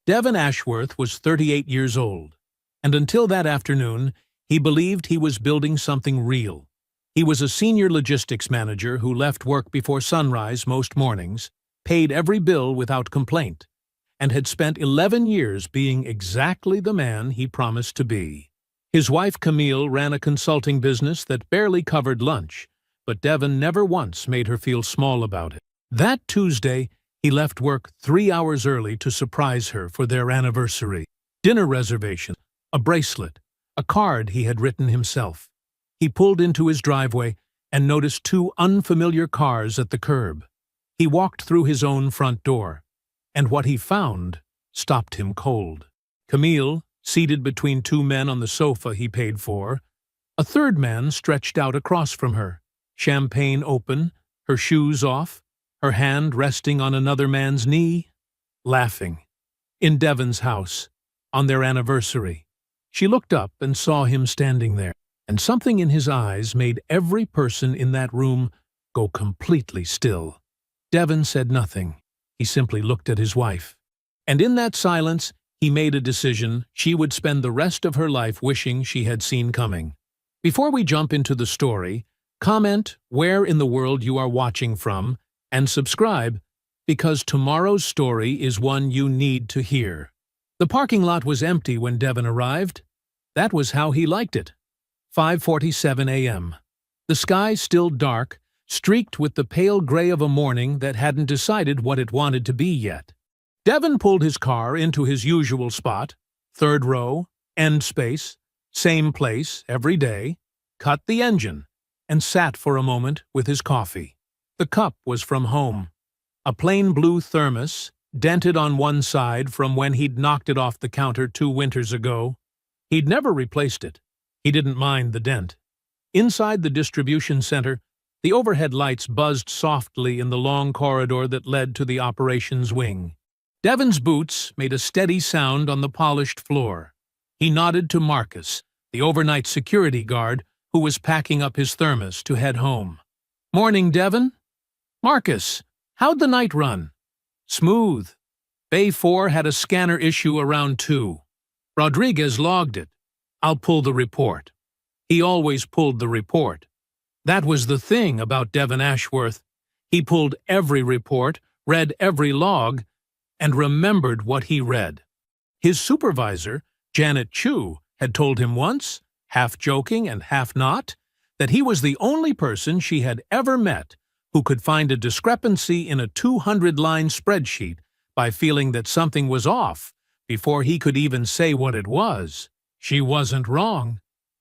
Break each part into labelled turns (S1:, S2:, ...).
S1: Devon Ashworth was 38 years old, and until that afternoon, he believed he was building something real. He was a senior logistics manager who left work before sunrise most mornings, paid every bill without complaint, and had spent 11 years being exactly the man he promised to be. His wife Camille ran a consulting business that barely covered lunch, but Devon never once made her feel small about it. That Tuesday, he left work 3 hours early to surprise her for their anniversary. Dinner reservation, a bracelet, a card he had written himself. He pulled into his driveway and noticed two unfamiliar cars at the curb. He walked through his own front door, and what he found stopped him cold. Camille, seated between two men on the sofa he paid for. A third man stretched out across from her, champagne open, her shoes off, her hand resting on another man's knee, laughing. In Devon's house, on their anniversary. She looked up and saw him standing there, and something in his eyes made every person in that room go completely still. Devon said nothing. He simply looked at his wife. And in that silence, he made a decision she would spend the rest of her life wishing she had seen coming. Before we jump into the story, comment where in the world you are watching from, and subscribe, because tomorrow's story is one you need to hear. The parking lot was empty when Devon arrived. That was how he liked it. 5:47 a.m. The sky still dark, streaked with the pale gray of a morning that hadn't decided what it wanted to be yet. Devon pulled his car into his usual spot, third row, end space, same place every day, cut the engine, and sat for a moment with his coffee. The cup was from home. A plain blue thermos, dented on one side from when he'd knocked it off the counter 2 winters ago. He'd never replaced it. He didn't mind the dent. Inside the distribution center, the overhead lights buzzed softly in the long corridor that led to the operations wing. Devon's boots made a steady sound on the polished floor. He nodded to Marcus, the overnight security guard, who was packing up his thermos to head home. "Morning, Devon." "Marcus, how'd the night run?" "Smooth. Bay 4 had a scanner issue around 2. Rodriguez logged it. I'll pull the report." He always pulled the report. That was the thing about Devon Ashworth. He pulled every report, read every log, and remembered what he read. His supervisor, Janet Chu, had told him once, half joking and half not, that he was the only person she had ever met who could find a discrepancy in a 200-line spreadsheet by feeling that something was off before he could even say what it was. She wasn't wrong.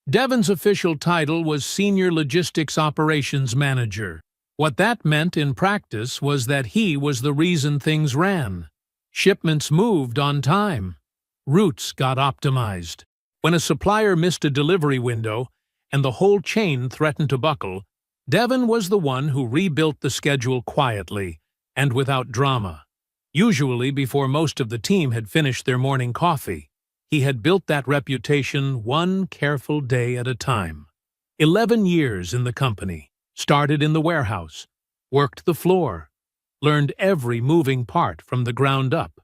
S1: Devon's official title was Senior Logistics Operations Manager. What that meant in practice was that he was the reason things ran. Shipments moved on time. Routes got optimized. When a supplier missed a delivery window and the whole chain threatened to buckle, Devon was the one who rebuilt the schedule quietly and without drama. Usually before most of the team had finished their morning coffee. He had built that reputation one careful day at a time. 11 years in the company, started in the warehouse, worked the floor, learned every moving part from the ground up.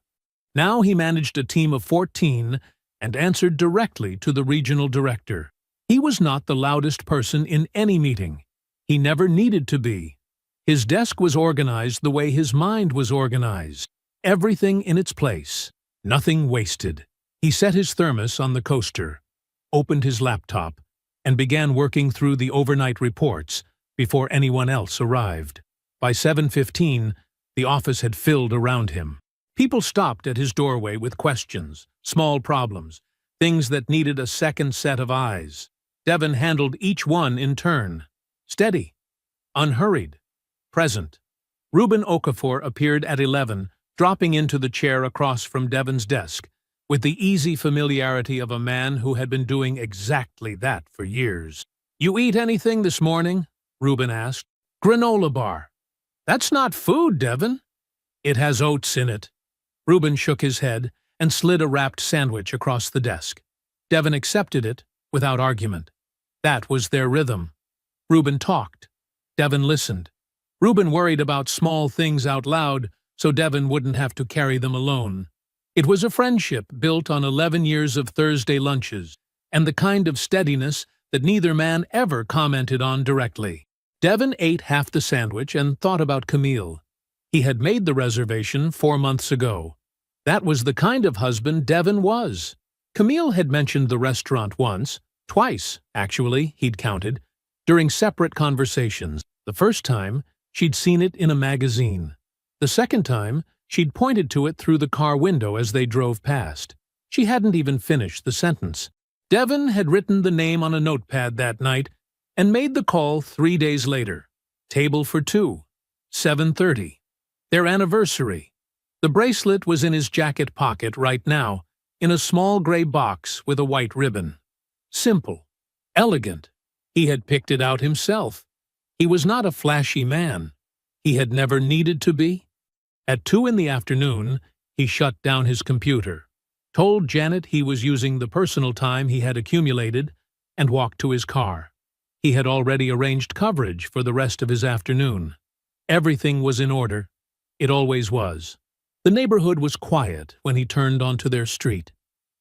S1: Now he managed a team of 14 and answered directly to the regional director. He was not the loudest person in any meeting. He never needed to be. His desk was organized the way his mind was organized. Everything in its place, nothing wasted. He set his thermos on the coaster, opened his laptop, and began working through the overnight reports before anyone else arrived. By 7:15, the office had filled around him. People stopped at his doorway with questions, small problems, things that needed a second set of eyes. Devon handled each one in turn. Steady, unhurried, present. Ruben Okafor appeared at 11, dropping into the chair across from Devon's desk, with the easy familiarity of a man who had been doing exactly that for years. "You eat anything this morning?" Ruben asked. "Granola bar." "That's not food, Devon." "It has oats in it." Ruben shook his head and slid a wrapped sandwich across the desk. Devon accepted it without argument. That was their rhythm. Ruben talked. Devon listened. Ruben worried about small things out loud so Devon wouldn't have to carry them alone. It was a friendship built on 11 years of Thursday lunches, and the kind of steadiness that neither man ever commented on directly. Devon ate half the sandwich and thought about Camille. He had made the reservation 4 months ago. That was the kind of husband Devon was. Camille had mentioned the restaurant once, twice, actually, he'd counted, during separate conversations. The first time, she'd seen it in a magazine. The second time, she'd pointed to it through the car window as they drove past. She hadn't even finished the sentence. Devon had written the name on a notepad that night and made the call 3 days later. Table for two. 7:30. Their anniversary. The bracelet was in his jacket pocket right now, in a small gray box with a white ribbon. Simple. Elegant. He had picked it out himself. He was not a flashy man. He had never needed to be. At 2 in the afternoon, he shut down his computer, told Janet he was using the personal time he had accumulated, and walked to his car. He had already arranged coverage for the rest of his afternoon. Everything was in order. It always was. The neighborhood was quiet when he turned onto their street.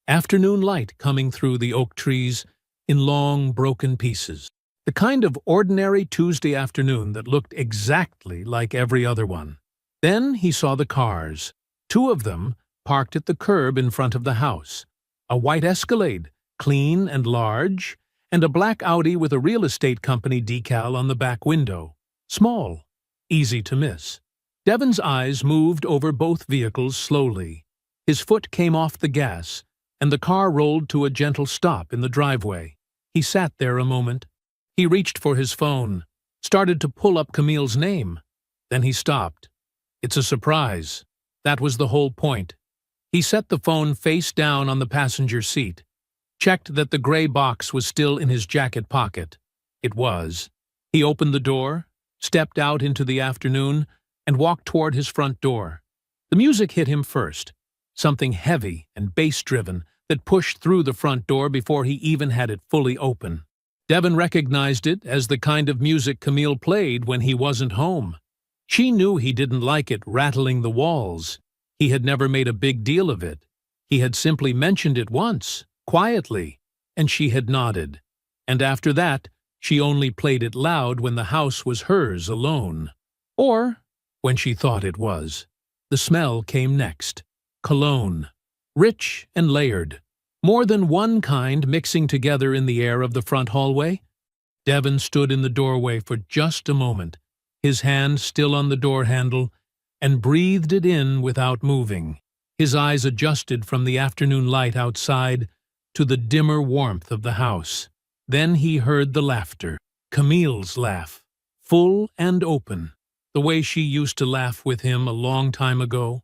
S1: Afternoon light coming through the oak trees in long, broken pieces. The kind of ordinary Tuesday afternoon that looked exactly like every other one. Then he saw the cars. 2 of them parked at the curb in front of the house. A white Escalade, clean and large, and a black Audi with a real estate company decal on the back window. Small, easy to miss. Devon's eyes moved over both vehicles slowly. His foot came off the gas, and the car rolled to a gentle stop in the driveway. He sat there a moment. He reached for his phone, started to pull up Camille's name. Then he stopped. It's a surprise. That was the whole point. He set the phone face down on the passenger seat, checked that the gray box was still in his jacket pocket. It was. He opened the door, stepped out into the afternoon, and walked toward his front door. The music hit him first, something heavy and bass-driven that pushed through the front door before he even had it fully open. Devon recognized it as the kind of music Camille played when he wasn't home. She knew he didn't like it rattling the walls. He had never made a big deal of it. He had simply mentioned it once, quietly, and she had nodded. And after that, she only played it loud when the house was hers alone. Or when she thought it was. The smell came next. Cologne. Rich and layered. More than one kind mixing together in the air of the front hallway. Devon stood in the doorway for just a moment, his hand still on the door handle, and breathed it in without moving. His eyes adjusted from the afternoon light outside to the dimmer warmth of the house. Then he heard the laughter. Camille's laugh. Full and open, the way she used to laugh with him a long time ago.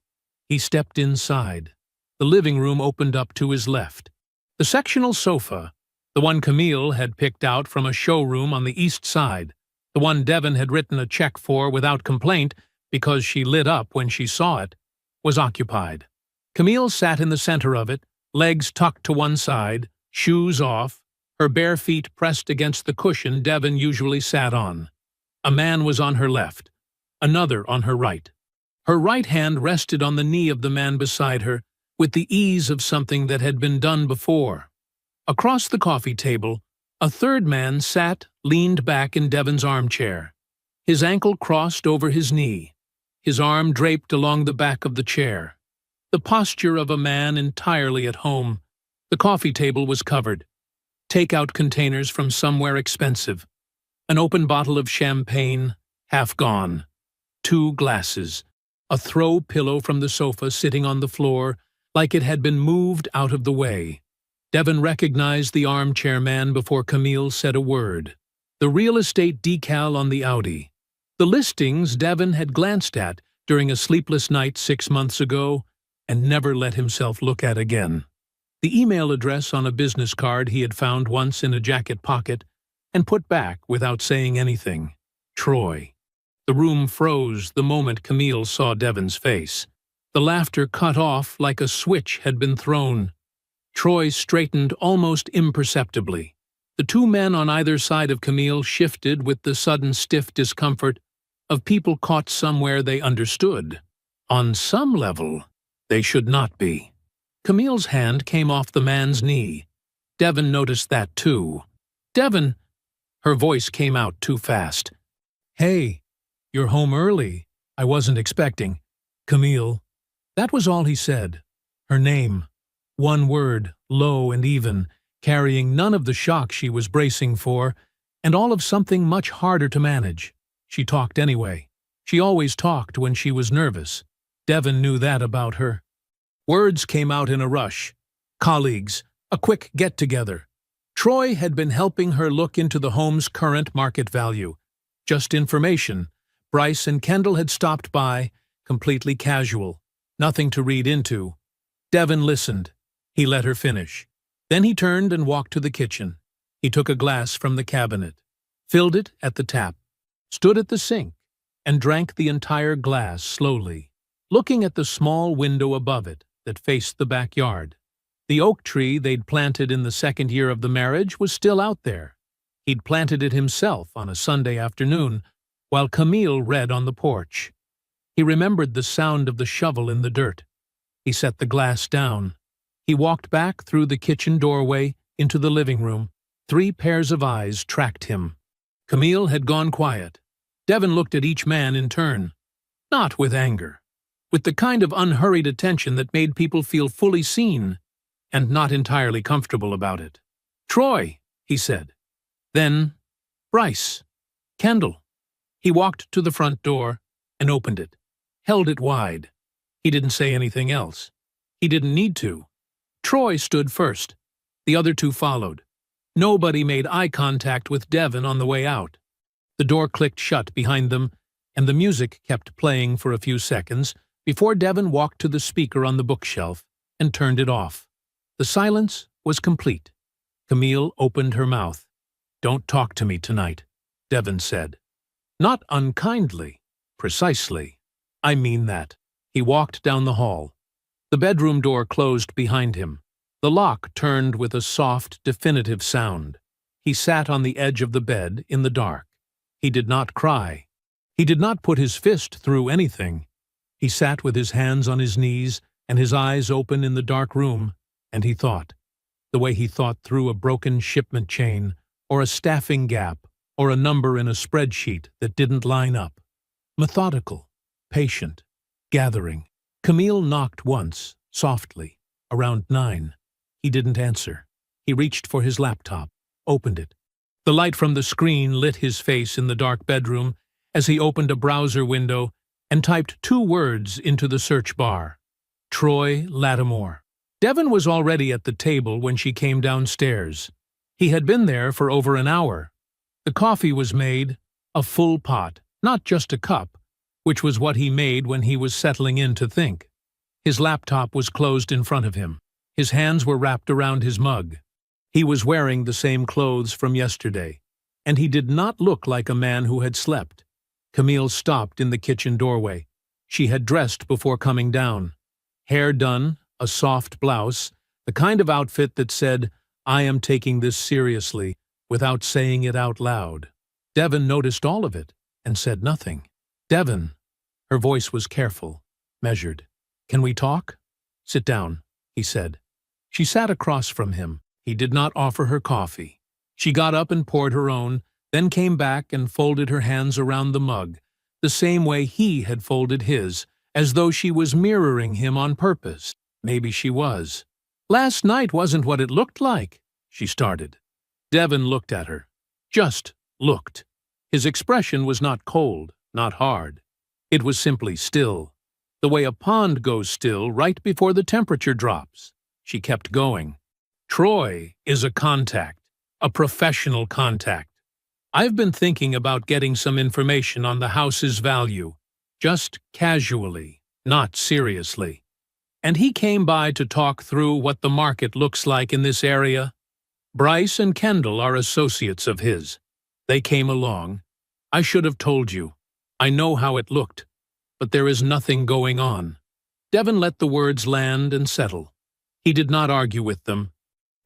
S1: He stepped inside. The living room opened up to his left. The sectional sofa, the one Camille had picked out from a showroom on the east side, the one Devon had written a check for without complaint because she lit up when she saw it, was occupied. Camille sat in the center of it, legs tucked to one side, shoes off, her bare feet pressed against the cushion Devon usually sat on. A man was on her left, another on her right. Her right hand rested on the knee of the man beside her, with the ease of something that had been done before. Across the coffee table, a third man sat, leaned back in Devon's armchair. His ankle crossed over his knee, his arm draped along the back of the chair. The posture of a man entirely at home. The coffee table was covered. Take-out containers from somewhere expensive. An open bottle of champagne, half gone. 2 glasses. A throw pillow from the sofa sitting on the floor, like it had been moved out of the way. Devon recognized the armchair man before Camille said a word. The real estate decal on the Audi. The listings Devon had glanced at during a sleepless night 6 months ago and never let himself look at again. The email address on a business card he had found once in a jacket pocket and put back without saying anything. Troy. The room froze the moment Camille saw Devon's face. The laughter cut off like a switch had been thrown. Troy straightened almost imperceptibly. The 2 men on either side of Camille shifted with the sudden stiff discomfort of people caught somewhere they understood. On some level, they should not be. Camille's hand came off the man's knee. Devon noticed that too. "Devon!" Her voice came out too fast. "Hey, you're home early. I wasn't expecting." "Camille." That was all he said. Her name. One word, low and even, carrying none of the shock she was bracing for, and all of something much harder to manage. She talked anyway. She always talked when she was nervous. Devon knew that about her. Words came out in a rush. Colleagues, a quick get-together. Troy had been helping her look into the home's current market value. Just information. Bryce and Kendall had stopped by, completely casual. Nothing to read into. Devon listened. He let her finish. Then he turned and walked to the kitchen. He took a glass from the cabinet, filled it at the tap, stood at the sink, and drank the entire glass slowly, looking at the small window above it that faced the backyard. The oak tree they'd planted in the second year of the marriage was still out there. He'd planted it himself on a Sunday afternoon, while Camille read on the porch. He remembered the sound of the shovel in the dirt. He set the glass down. He walked back through the kitchen doorway into the living room. 3 pairs of eyes tracked him. Camille had gone quiet. Devon looked at each man in turn. Not with anger. With the kind of unhurried attention that made people feel fully seen, and not entirely comfortable about it. "Troy," he said. Then, "Bryce. Kendall." He walked to the front door and opened it, held it wide. He didn't say anything else. He didn't need to. Troy stood first. The other 2 followed. Nobody made eye contact with Devon on the way out. The door clicked shut behind them, and the music kept playing for a few seconds before Devon walked to the speaker on the bookshelf and turned it off. The silence was complete. Camille opened her mouth. "Don't talk to me tonight," Devon said. "Not unkindly. Precisely. I mean that." He walked down the hall. The bedroom door closed behind him. The lock turned with a soft, definitive sound. He sat on the edge of the bed in the dark. He did not cry. He did not put his fist through anything. He sat with his hands on his knees and his eyes open in the dark room, and he thought. The way he thought through a broken shipment chain, or a staffing gap, or a number in a spreadsheet that didn't line up. Methodical, patient, gathering. Camille knocked once, softly, around 9. He didn't answer. He reached for his laptop, opened it. The light from the screen lit his face in the dark bedroom as he opened a browser window and typed 2 words into the search bar. Troy Lattimore. Devon was already at the table when she came downstairs. He had been there for over an hour. The coffee was made, a full pot, not just a cup, which was what he made when he was settling in to think. His laptop was closed in front of him. His hands were wrapped around his mug. He was wearing the same clothes from yesterday, and he did not look like a man who had slept. Camille stopped in the kitchen doorway. She had dressed before coming down. Hair done, a soft blouse, the kind of outfit that said, "I am taking this seriously," without saying it out loud. Devon noticed all of it and said nothing. "Devon." Her voice was careful, measured. "Can we talk?" "Sit down," he said. She sat across from him. He did not offer her coffee. She got up and poured her own, then came back and folded her hands around the mug, the same way he had folded his, as though she was mirroring him on purpose. Maybe she was. "Last night wasn't what it looked like," she started. Devon looked at her. Just looked. His expression was not cold, not hard. It was simply still. The way a pond goes still right before the temperature drops. She kept going. "Troy is a contact, a professional contact. I've been thinking about getting some information on the house's value, just casually, not seriously. And he came by to talk through what the market looks like in this area. Bryce and Kendall are associates of his. They came along. I should have told you. I know how it looked, but there is nothing going on." Devon let the words land and settle. He did not argue with them.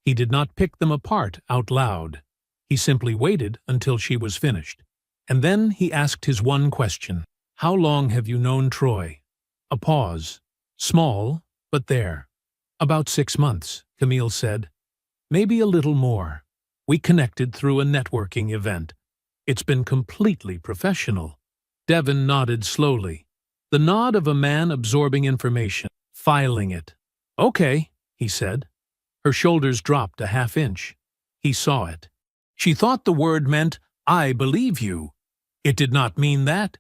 S1: He did not pick them apart out loud. He simply waited until she was finished. And then he asked his one question. "How long have you known Troy?" A pause. Small, but there. About 6 months, Camille said. Maybe a little more. We connected through a networking event. It's been completely professional. Devon nodded slowly. The nod of a man absorbing information, filing it. Okay, he said. Her shoulders dropped a half-inch. He saw it. She thought the word meant, I believe you. It did not mean that.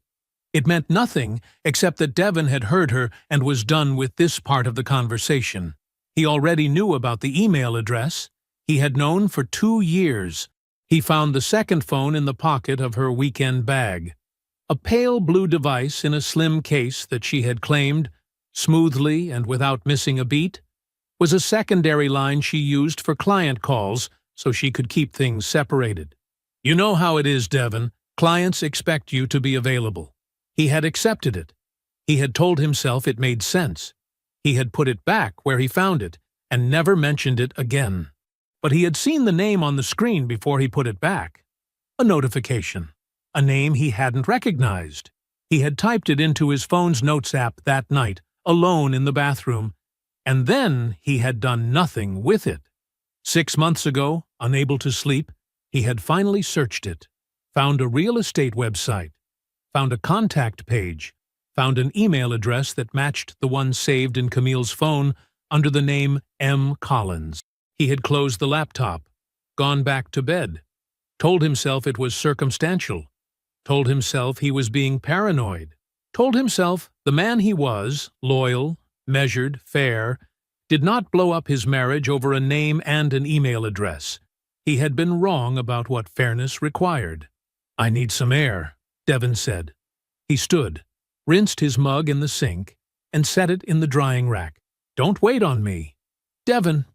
S1: It meant nothing except that Devon had heard her and was done with this part of the conversation. He already knew about the email address. He had known for 2 years. He found the second phone in the pocket of her weekend bag. A pale blue device in a slim case that she had claimed, smoothly and without missing a beat, was a secondary line she used for client calls so she could keep things separated. You know how it is, Devon. Clients expect you to be available. He had accepted it. He had told himself it made sense. He had put it back where he found it and never mentioned it again. But he had seen the name on the screen before he put it back. A notification. A name he hadn't recognized. He had typed it into his phone's notes app that night, alone in the bathroom, and then he had done nothing with it. 6 months ago, unable to sleep, he had finally searched it, found a real estate website, found a contact page, found an email address that matched the one saved in Camille's phone under the name M. Collins. He had closed the laptop, gone back to bed, told himself it was circumstantial, told himself he was being paranoid, told himself the man he was, loyal, measured, fair, did not blow up his marriage over a name and an email address. He had been wrong about what fairness required. I need some air, Devon said. He stood, rinsed his mug in the sink, and set it in the drying rack. Don't wait on me. Devon.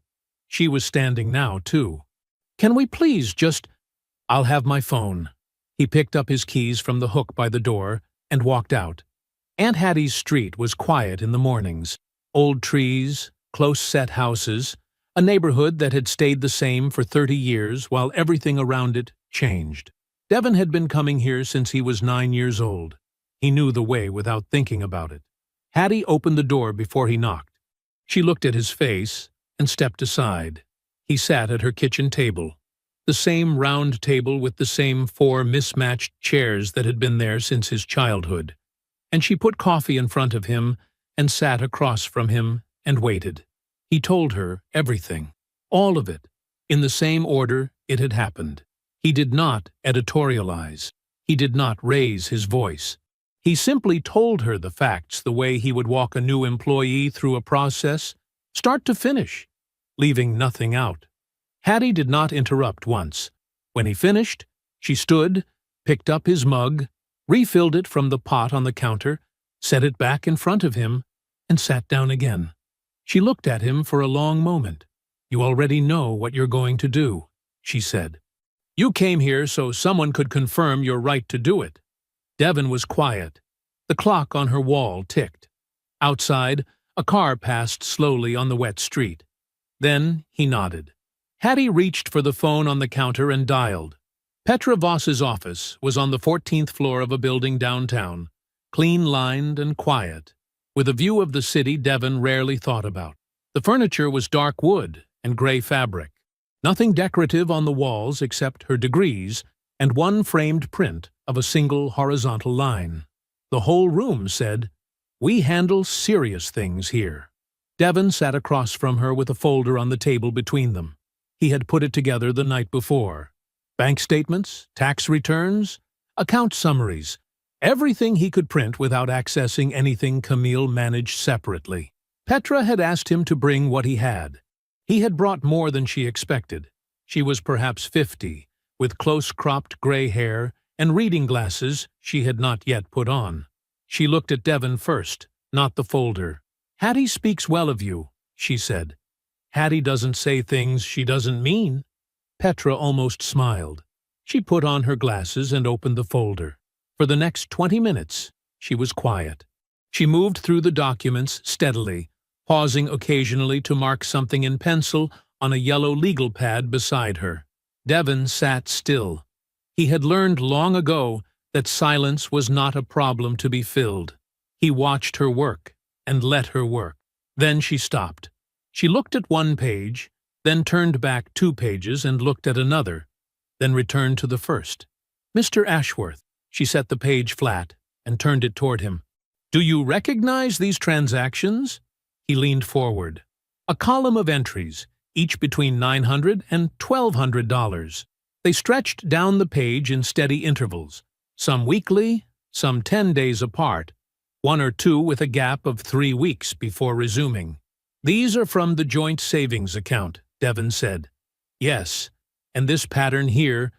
S1: She was standing now, too. Can we please just... I'll have my phone. He picked up his keys from the hook by the door and walked out. Aunt Hattie's street was quiet in the mornings. Old trees, close-set houses, a neighborhood that had stayed the same for 30 years while everything around it changed. Devon had been coming here since he was 9 years old. He knew the way without thinking about it. Hattie opened the door before he knocked. She looked at his face and stepped aside. He sat at her kitchen table, the same round table with the same 4 mismatched chairs that had been there since his childhood. And she put coffee in front of him and sat across from him and waited. He told her everything, all of it, in the same order it had happened. He did not editorialize. He did not raise his voice. He simply told her the facts the way he would walk a new employee through a process, start to finish, leaving nothing out. Hattie did not interrupt once. When he finished, she stood, picked up his mug, refilled it from the pot on the counter, set it back in front of him, and sat down again. She looked at him for a long moment. You already know what you're going to do, she said. You came here so someone could confirm your right to do it. Devon was quiet. The clock on her wall ticked. Outside, a car passed slowly on the wet street. Then he nodded. Hattie reached for the phone on the counter and dialed. Petra Voss's office was on the 14th floor of a building downtown, clean-lined and quiet, with a view of the city Devon rarely thought about. The furniture was dark wood and gray fabric. Nothing decorative on the walls except her degrees and one framed print of a single horizontal line. The whole room said, "We handle serious things here." Devon sat across from her with a folder on the table between them. He had put it together the night before. Bank statements, tax returns, account summaries, everything he could print without accessing anything Camille managed separately. Petra had asked him to bring what he had. He had brought more than she expected. She was perhaps 50, with close-cropped gray hair and reading glasses she had not yet put on. She looked at Devon first, not the folder. Hattie speaks well of you, she said. Hattie doesn't say things she doesn't mean. Petra almost smiled. She put on her glasses and opened the folder. For the next 20 minutes, she was quiet. She moved through the documents steadily, pausing occasionally to mark something in pencil on a yellow legal pad beside her. Devon sat still. He had learned long ago that silence was not a problem to be filled. He watched her work and let her work. Then she stopped. She looked at one page, then turned back 2 pages and looked at another, then returned to the first. "Mr. Ashworth," she set the page flat and turned it toward him. "Do you recognize these transactions?" He leaned forward. A column of entries, each between $900 and $1,200. They stretched down the page in steady intervals, some weekly, some 10 days apart, 1 or 2 with a gap of 3 weeks before resuming. "These are from the joint savings account," Devon said. "Yes, and this pattern here,"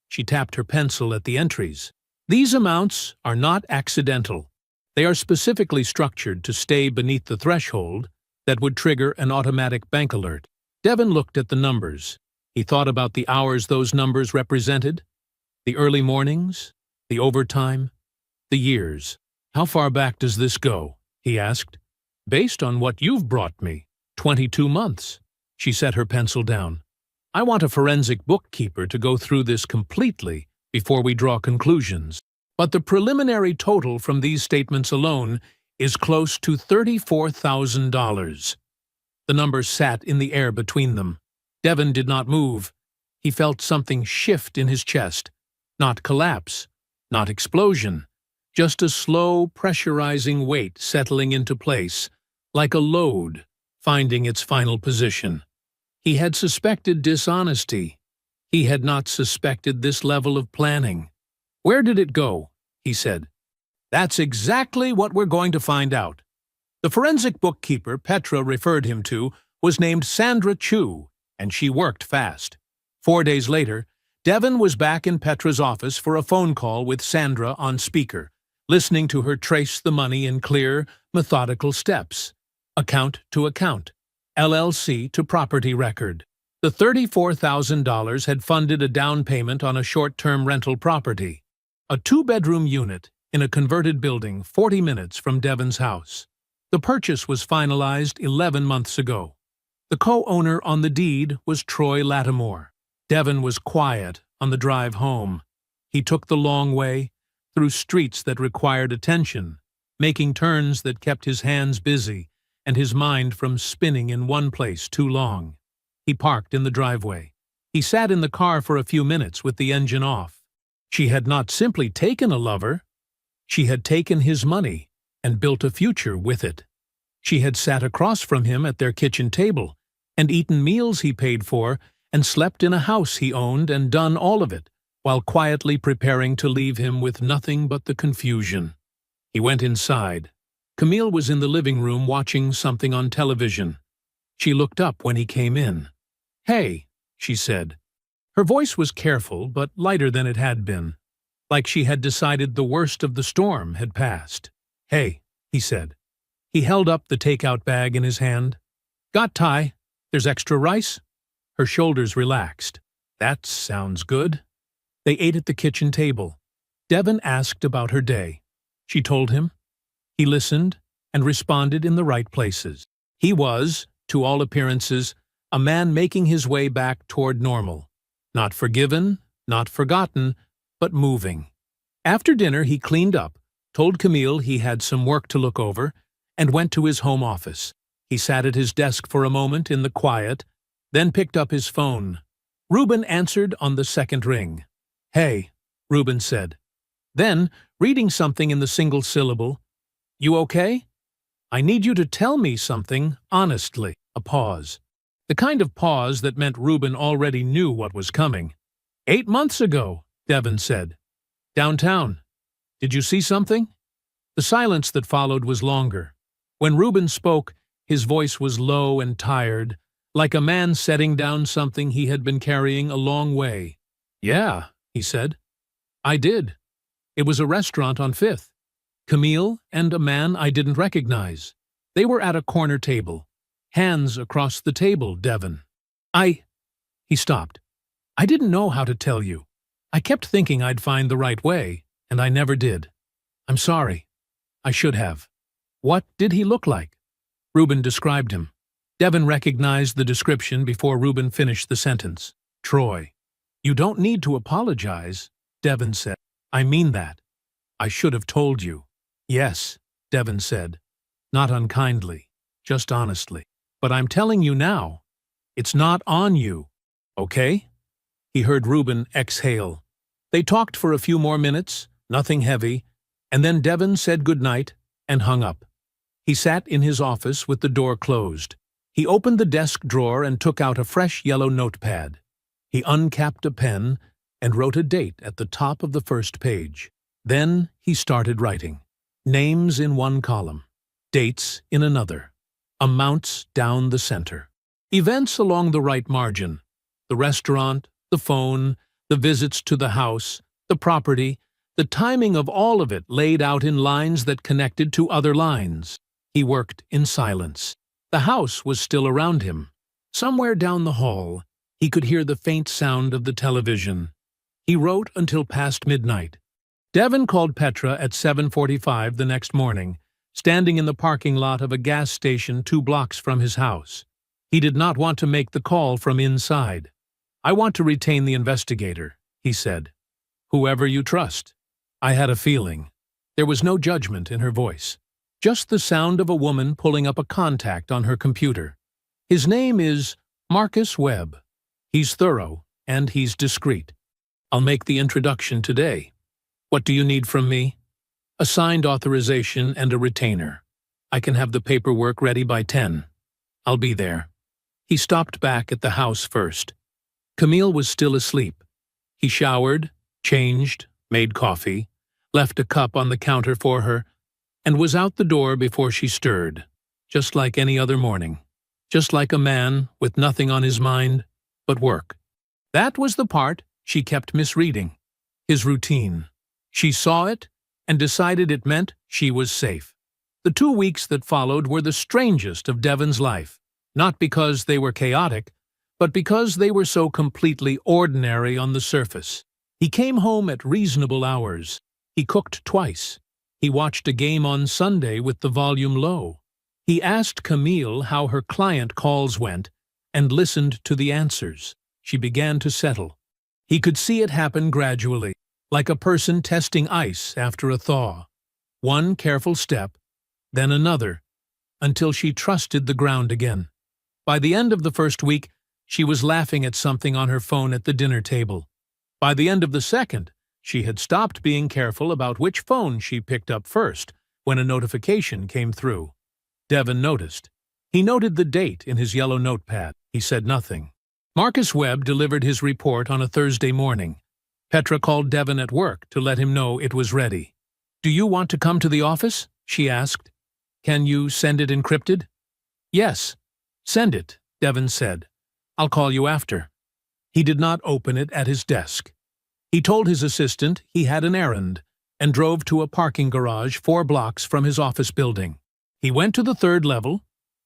S1: she tapped her pencil at the entries. "These amounts are not accidental. They are specifically structured to stay beneath the threshold that would trigger an automatic bank alert." Devon looked at the numbers. He thought about the hours those numbers represented, the early mornings, the overtime, the years. "How far back does this go?" he asked. "Based on what you've brought me, 22 months. She set her pencil down. "I want a forensic bookkeeper to go through this completely before we draw conclusions. But the preliminary total from these statements alone is close to $34,000. The numbers sat in the air between them. Devon did not move. He felt something shift in his chest. Not collapse, not explosion, just a slow, pressurizing weight settling into place, like a load finding its final position. He had suspected dishonesty. He had not suspected this level of planning. "Where did it go?" he said. "That's exactly what we're going to find out." The forensic bookkeeper Petra referred him to was named Sandra Chu, and she worked fast. 4 days later, Devon was back in Petra's office for a phone call with Sandra on speaker, listening to her trace the money in clear, methodical steps. Account to account, LLC to property record. The $34,000 had funded a down payment on a short-term rental property, a 2-bedroom unit in a converted building 40 minutes from Devon's house. The purchase was finalized 11 months ago. The co-owner on the deed was Troy Lattimore. Devon was quiet on the drive home. He took the long way, through streets that required attention, making turns that kept his hands busy and his mind from spinning in one place too long. He parked in the driveway. He sat in the car for a few minutes with the engine off. She had not simply taken a lover. She had taken his money and built a future with it. She had sat across from him at their kitchen table and eaten meals he paid for and slept in a house he owned and done all of it, while quietly preparing to leave him with nothing but the confusion. He went inside. Camille was in the living room watching something on television. She looked up when he came in. "Hey," she said. Her voice was careful but lighter than it had been, like she had decided the worst of the storm had passed. "Hey," he said. He held up the takeout bag in his hand. "Got Thai? There's extra rice?" Her shoulders relaxed. "That sounds good." They ate at the kitchen table. Devon asked about her day. She told him. He listened and responded in the right places. He was, to all appearances, a man making his way back toward normal. Not forgiven, not forgotten, but moving. After dinner he cleaned up, told Camille he had some work to look over, and went to his home office. He sat at his desk for a moment in the quiet, then picked up his phone. Ruben answered on the second ring. "Hey," Ruben said. Then, reading something in the single syllable, "You okay? I need you to tell me something honestly." A pause. The kind of pause that meant Ruben already knew what was coming. 8 months ago," Devon said. "Downtown. Did you see something?" The silence that followed was longer. When Ruben spoke, his voice was low and tired, like a man setting down something he had been carrying a long way. "Yeah," he said. "I did. It was a restaurant on 5th. Camille and a man I didn't recognize. They were at a corner table. Hands across the table, Devon. He stopped. "I didn't know how to tell you. I kept thinking I'd find the right way, and I never did. I'm sorry. I should have." "What did he look like?" Ruben described him. Devon recognized the description before Ruben finished the sentence. "Troy." "You don't need to apologize," Devon said. "I mean that. I should have told you." "Yes," Devon said. Not unkindly, just honestly. But I'm telling you now, it's not on you, okay? He heard Reuben exhale. They talked for a few more minutes, nothing heavy, and then Devon said goodnight and hung up. He sat in his office with the door closed. He opened the desk drawer and took out a fresh yellow notepad. He uncapped a pen and wrote a date at the top of the first page. Then he started writing. Names in one column, dates in another, amounts down the center, events along the right margin, the restaurant, the phone, the visits to the house, the property, the timing of all of it laid out in lines that connected to other lines. He worked in silence. The house was still around him. Somewhere down the hall, he could hear the faint sound of the television. He wrote until past midnight. Devon called Petra at 7:45 the next morning, standing in the parking lot of a gas station 2 blocks from his house. He did not want to make the call from inside. "I want to retain the investigator," he said. "Whoever you trust." I had a feeling. There was no judgment in her voice. Just the sound of a woman pulling up a contact on her computer. "His name is Marcus Webb. He's thorough, and he's discreet. I'll make the introduction today. What do you need from me?" "A signed authorization and a retainer. I can have the paperwork ready by 10. I'll be there." He stopped back at the house first. Camille was still asleep. He showered, changed, made coffee, left a cup on the counter for her, and was out the door before she stirred, just like any other morning, just like a man with nothing on his mind but work. That was the part she kept misreading, his routine. She saw it and decided it meant she was safe. The 2 weeks that followed were the strangest of Devon's life, not because they were chaotic, but because they were so completely ordinary on the surface. He came home at reasonable hours. He cooked twice. He watched a game on Sunday with the volume low. He asked Camille how her client calls went and listened to the answers. She began to settle. He could see it happen gradually, like a person testing ice after a thaw. One careful step, then another, until she trusted the ground again. By the end of the first week, she was laughing at something on her phone at the dinner table. By the end of the second, she had stopped being careful about which phone she picked up first when a notification came through. Devon noticed. He noted the date in his yellow notepad. He said nothing. Marcus Webb delivered his report on a Thursday morning. Petra called Devon at work to let him know it was ready. "Do you want to come to the office?" she asked. "Can you send it encrypted?" "Yes. Send it," Devon said. "I'll call you after." He did not open it at his desk. He told his assistant he had an errand and drove to a parking garage 4 blocks from his office building. He went to the 3rd level,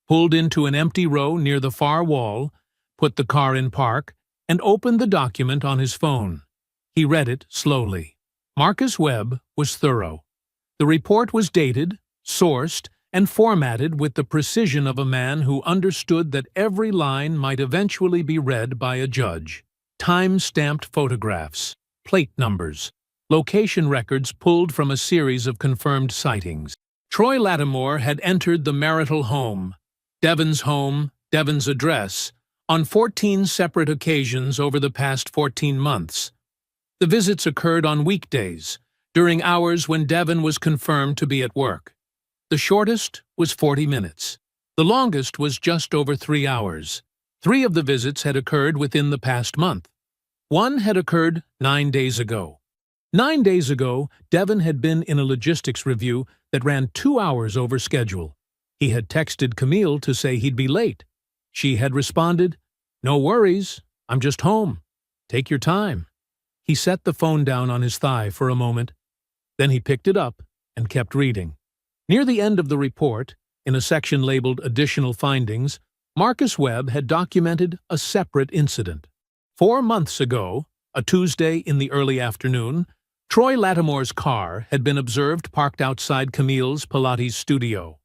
S1: pulled into an empty row near the far wall, put the car in park, and opened the document on his phone. He read it slowly. Marcus Webb was thorough. The report was dated, sourced, and formatted with the precision of a man who understood that every line might eventually be read by a judge. Time-stamped photographs, plate numbers, location records pulled from a series of confirmed sightings. Troy Lattimore had entered the marital home, Devon's address, on 14 separate occasions over the past 14 months. The visits occurred on weekdays, during hours when Devon was confirmed to be at work. The shortest was 40 minutes. The longest was just over 3 hours. 3 of the visits had occurred within the past month. One had occurred 9 days ago. 9 days ago, Devon had been in a logistics review that ran 2 hours over schedule. He had texted Camille to say he'd be late. She had responded, "No worries, I'm just home. Take your time." He set the phone down on his thigh for a moment. Then he picked it up and kept reading. Near the end of the report, in a section labeled Additional Findings, Marcus Webb had documented a separate incident. 4 months ago, a Tuesday in the early afternoon, Troy Lattimore's car had been observed parked outside Camille's Pilates studio.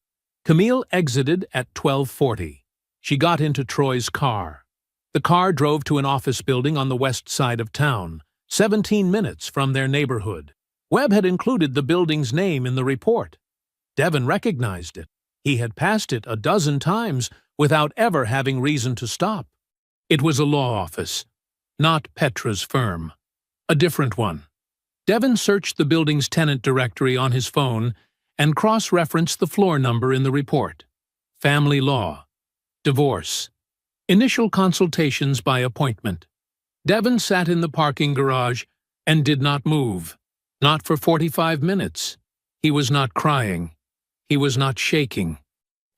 S1: Camille exited at 12:40. She got into Troy's car. The car drove to an office building on the west side of town, 17 minutes from their neighborhood. Webb had included the building's name in the report. Devon recognized it. He had passed it a dozen times without ever having reason to stop. It was a law office, not Petra's firm. A different one. Devon searched the building's tenant directory on his phone and cross-referenced the floor number in the report. Family law. Divorce. Initial consultations by appointment. Devon sat in the parking garage and did not move. Not for 45 minutes. He was not crying. He was not shaking.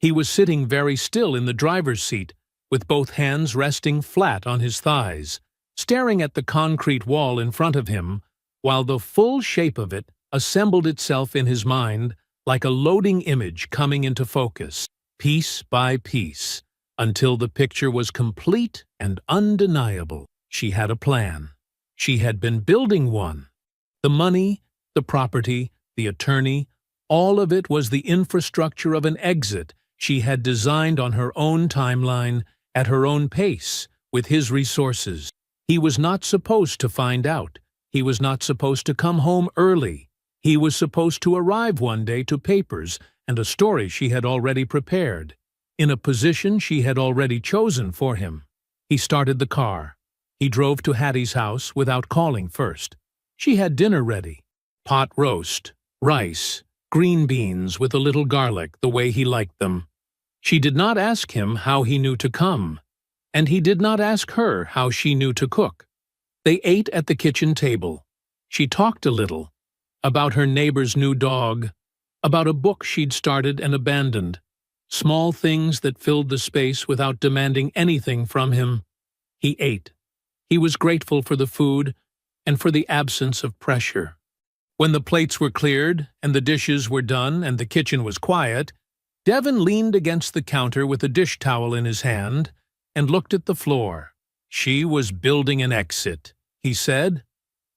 S1: He was sitting very still in the driver's seat, with both hands resting flat on his thighs, staring at the concrete wall in front of him, while the full shape of it assembled itself in his mind like a loading image coming into focus, piece by piece, until the picture was complete and undeniable. She had a plan. She had been building one. The money, the property, the attorney, all of it was the infrastructure of an exit she had designed on her own timeline, at her own pace, with his resources. He was not supposed to find out. He was not supposed to come home early. He was supposed to arrive one day to papers and a story she had already prepared, in a position she had already chosen for him. He started the car. He drove to Hattie's house without calling first. She had dinner ready. Pot roast, rice, green beans with a little garlic the way he liked them. She did not ask him how he knew to come, and he did not ask her how she knew to cook. They ate at the kitchen table. She talked a little, about her neighbor's new dog, about a book she'd started and abandoned, small things that filled the space without demanding anything from him. He ate. He was grateful for the food and for the absence of pressure. When the plates were cleared and the dishes were done and the kitchen was quiet, Devon leaned against the counter with a dish towel in his hand and looked at the floor. She was building an exit, he said.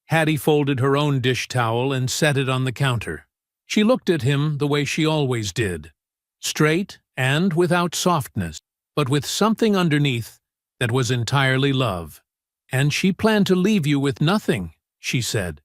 S1: Hattie folded her own dish towel and set it on the counter. She looked at him the way she always did, straight and without softness, but with something underneath that was entirely love. And she planned to leave you with nothing, she said.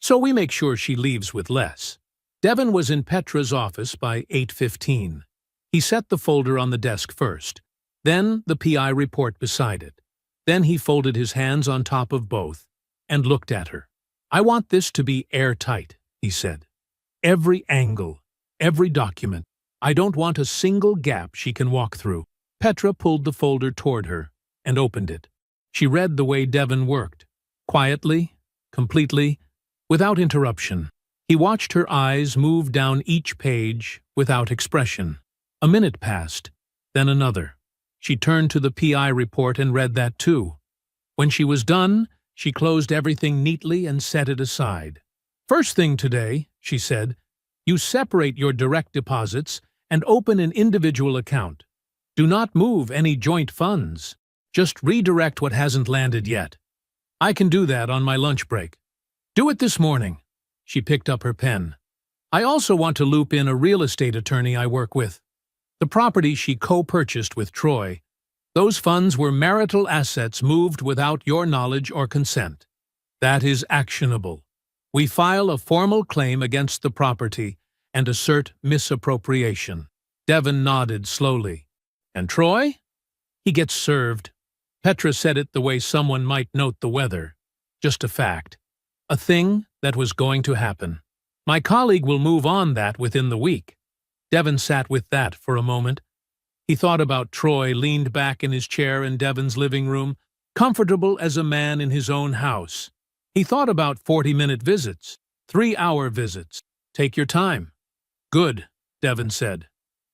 S1: So we make sure she leaves with less. Devon was in Petra's office by 8:15. He set the folder on the desk first, then the PI report beside it. Then he folded his hands on top of both and looked at her. I want this to be airtight, he said. Every angle, every document. I don't want a single gap she can walk through. Petra pulled the folder toward her and opened it. She read the way Devon worked, quietly, completely, without interruption. He watched her eyes move down each page without expression. A minute passed, then another. She turned to the PI report and read that too. When she was done, she closed everything neatly and set it aside. First thing today, she said, you separate your direct deposits and open an individual account. Do not move any joint funds. Just redirect what hasn't landed yet. I can do that on my lunch break. Do it this morning. She picked up her pen. I also want to loop in a real estate attorney I work with. The property she co-purchased with Troy. Those funds were marital assets moved without your knowledge or consent. That is actionable. We file a formal claim against the property and assert misappropriation. Devon nodded slowly. And Troy? He gets served. Petra said it the way someone might note the weather. Just a fact. A thing that was going to happen. My colleague will move on that within the week. Devon sat with that for a moment. He thought about Troy leaned back in his chair in Devon's living room, comfortable as a man in his own house. He thought about 40-minute visits, 3-hour visits. Take your time. Good, Devon said.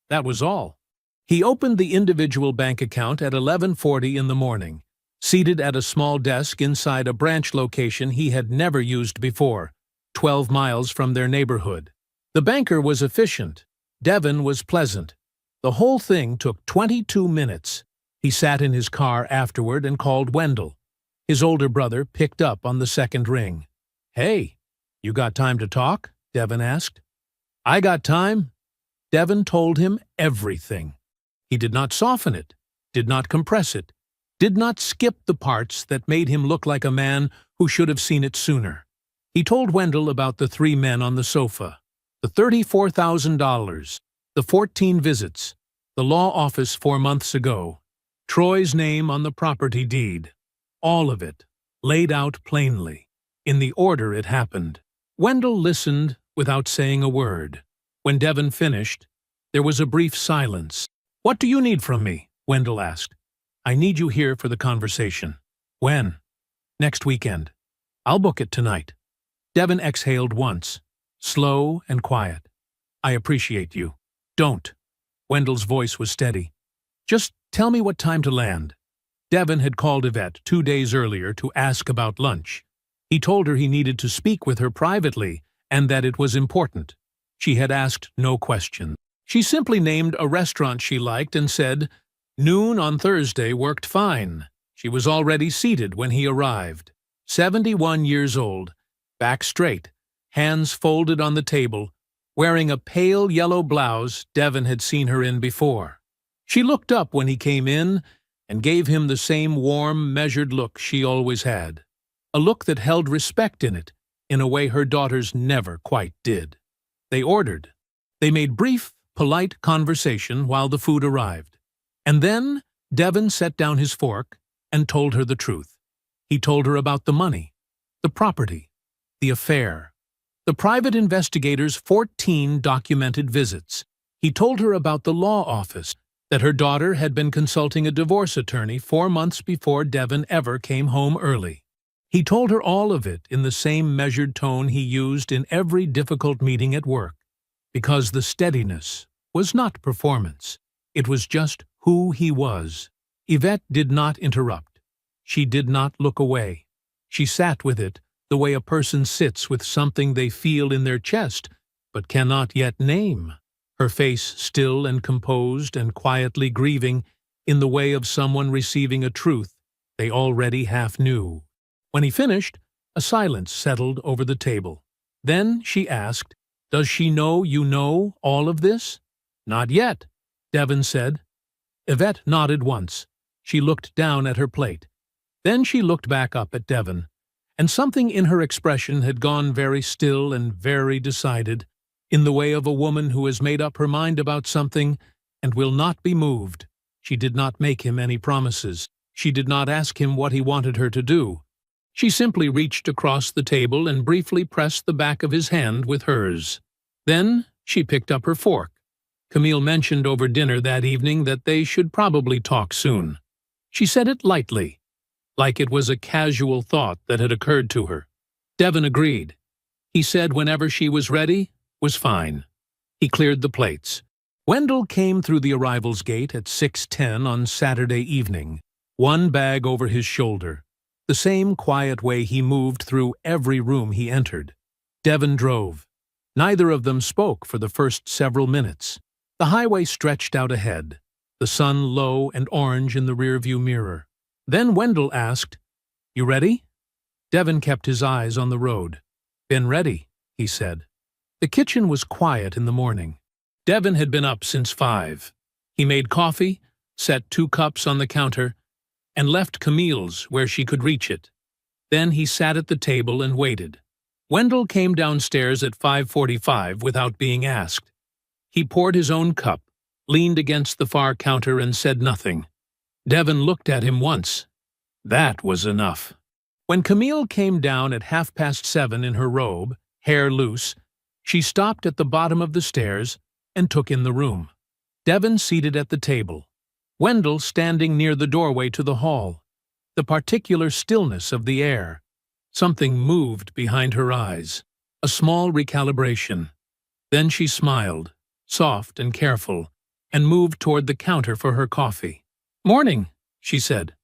S1: That was all. He opened the individual bank account at 11:40 in the morning, seated at a small desk inside a branch location he had never used before, 12 miles from their neighborhood. The banker was efficient. Devon was pleasant. The whole thing took 22 minutes. He sat in his car afterward and called Wendell. His older brother picked up on the second ring. Hey, you got time to talk? Devon asked. I got time. Devon told him everything. He did not soften it, did not compress it, did not skip the parts that made him look like a man who should have seen it sooner. He told Wendell about the 3 men on the sofa, the $34,000, the 14 visits, The law office 4 months ago. Troy's name on the property deed. All of it, laid out plainly, in the order it happened. Wendell listened without saying a word. When Devon finished, there was a brief silence. "What do you need from me?" Wendell asked. "I need you here for the conversation." "When?" "Next weekend. I'll book it tonight." Devon exhaled once, slow and quiet. "I appreciate you." "Don't." Wendell's voice was steady. "Just tell me what time to land." Devon had called Yvette 2 days earlier to ask about lunch. He told her he needed to speak with her privately and that it was important. She had asked no question. She simply named a restaurant she liked and said, "Noon on Thursday worked fine." She was already seated when he arrived. 71 years old, back straight, hands folded on the table, wearing a pale yellow blouse Devon had seen her in before. She looked up when he came in and gave him the same warm, measured look she always had. A look that held respect in it, in a way her daughters never quite did. They ordered. They made brief, polite conversation while the food arrived. And then Devon set down his fork and told her the truth. He told her about the money, the property, the affair, the private investigator's 14 documented visits. He told her about the law office, that her daughter had been consulting a divorce attorney 4 months before Devon ever came home early. He told her all of it in the same measured tone he used in every difficult meeting at work, because the steadiness was not performance. It was just who he was. Yvette did not interrupt. She did not look away. She sat with it the way a person sits with something they feel in their chest but cannot yet name, her face still and composed and quietly grieving in the way of someone receiving a truth they already half knew. When he finished, a silence settled over the table. Then she asked, "Does she know you know all of this?" "Not yet," Devon said. Yvette nodded once. She looked down at her plate. Then she looked back up at Devon, and something in her expression had gone very still and very decided, in the way of a woman who has made up her mind about something and will not be moved. She did not make him any promises. She did not ask him what he wanted her to do. She simply reached across the table and briefly pressed the back of his hand with hers. Then she picked up her fork. Camille mentioned over dinner that evening that they should probably talk soon. She said it lightly, like it was a casual thought that had occurred to her. Devon agreed. He said whenever she was ready was fine. He cleared the plates. Wendell came through the arrivals gate at 6:10 on Saturday evening, one bag over his shoulder, the same quiet way he moved through every room he entered. Devon drove. Neither of them spoke for the first several minutes. The highway stretched out ahead, the sun low and orange in the rearview mirror. Then Wendell asked, "You ready?" Devon kept his eyes on the road. "Been ready," he said. The kitchen was quiet in the morning. Devon had been up since 5. He made coffee, set 2 cups on the counter, and left Camille's where she could reach it. Then he sat at the table and waited. Wendell came downstairs at 5:45 without being asked. He poured his own cup, leaned against the far counter and said nothing. Devon looked at him once. That was enough. When Camille came down at 7:30 in her robe, hair loose, she stopped at the bottom of the stairs and took in the room. Devon seated at the table. Wendell standing near the doorway to the hall. The particular stillness of the air. Something moved behind her eyes. A small recalibration. Then she smiled, soft and careful, and moved toward the counter for her coffee. "Morning," she said.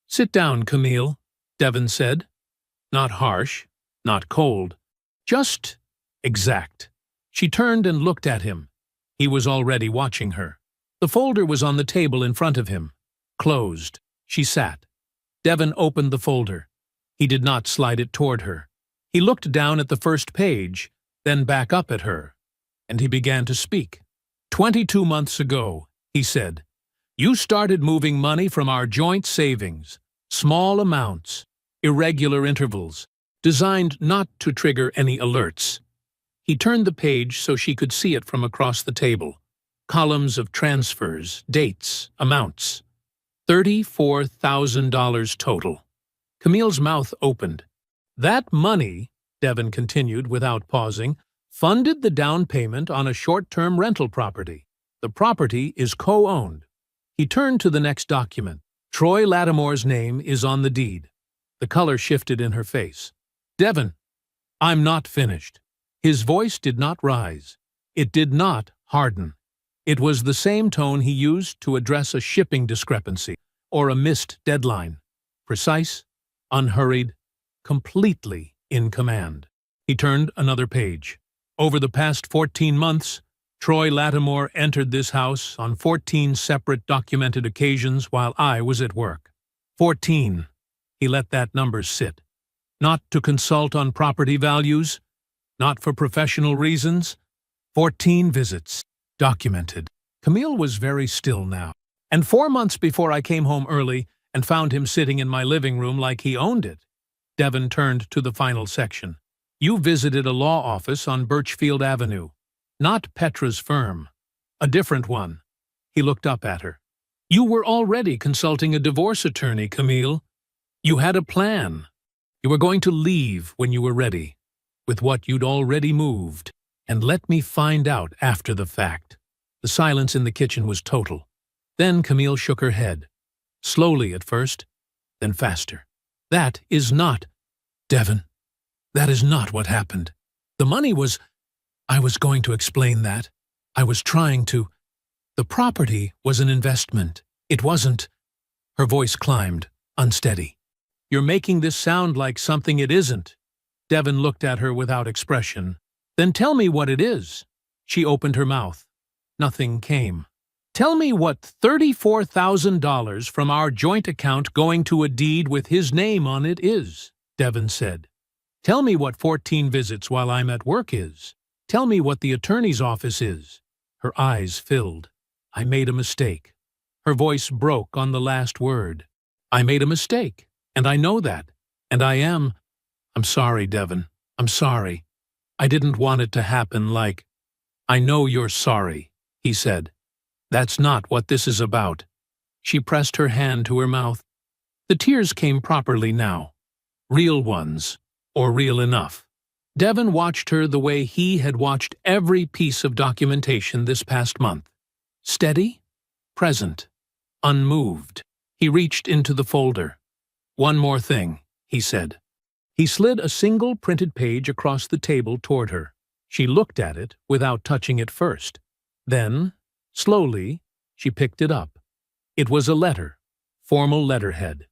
S1: "Sit down, Camille," Devon said. Not harsh, not cold, just exact. She turned and looked at him. He was already watching her. The folder was on the table in front of him. Closed. She sat. Devon opened the folder. He did not slide it toward her. He looked down at the first page, then back up at her, and he began to speak. 22 months ago, he said, you started moving money from our joint savings, small amounts, irregular intervals, designed not to trigger any alerts. He turned the page so she could see it from across the table. columns of transfers, dates, amounts. $34,000 total. Camille's mouth opened. That money, Devon continued without pausing, funded the down payment on a short-term rental property. The property is co-owned. He turned to the next document. Troy Lattimore's name is on the deed. The color shifted in her face. Devon, I'm not finished. His voice did not rise. It did not harden. It was the same tone he used to address a shipping discrepancy or a missed deadline. Precise, unhurried, completely in command. He turned another page. Over the past 14 months, Troy Lattimore entered this house on 14 separate documented occasions while I was at work. 14. He let that number sit. Not to consult on property values, not for professional reasons. 14 visits. Documented. Camille was very still now. And 4 months before I came home early and found him sitting in my living room like he owned it. Devon turned to the final section. You visited a law office on Birchfield Avenue. Not Petra's firm. A different one. He looked up at her. You were already consulting a divorce attorney, Camille. You had a plan. You were going to leave when you were ready, with what you'd already moved, and let me find out after the fact. The silence in the kitchen was total. Then Camille shook her head. Slowly at first, then faster. That is not, Devon. That is not what happened. The money was... I was going to explain that. I was trying to... The property was an investment. It wasn't... Her voice climbed, unsteady. You're making this sound like something it isn't. Devon looked at her without expression. Then tell me what it is. She opened her mouth. Nothing came. Tell me what $34,000 from our joint account going to a deed with his name on it is, Devon said. Tell me what 14 visits while I'm at work is. Tell me what the attorney's office is. Her eyes filled. I made a mistake. Her voice broke on the last word. I made a mistake, and I know that. And I'm sorry, Devon. I'm sorry. I didn't want it to happen like... I know you're sorry, he said. That's not what this is about. She pressed her hand to her mouth. The tears came properly now. Real ones, or real enough. Devon watched her the way he had watched every piece of documentation this past month. Steady, present, unmoved. He reached into the folder. One more thing, he said. He slid a single printed page across the table toward her. She looked at it without touching it first. Then, slowly, she picked it up. It was a letter, formal letterhead,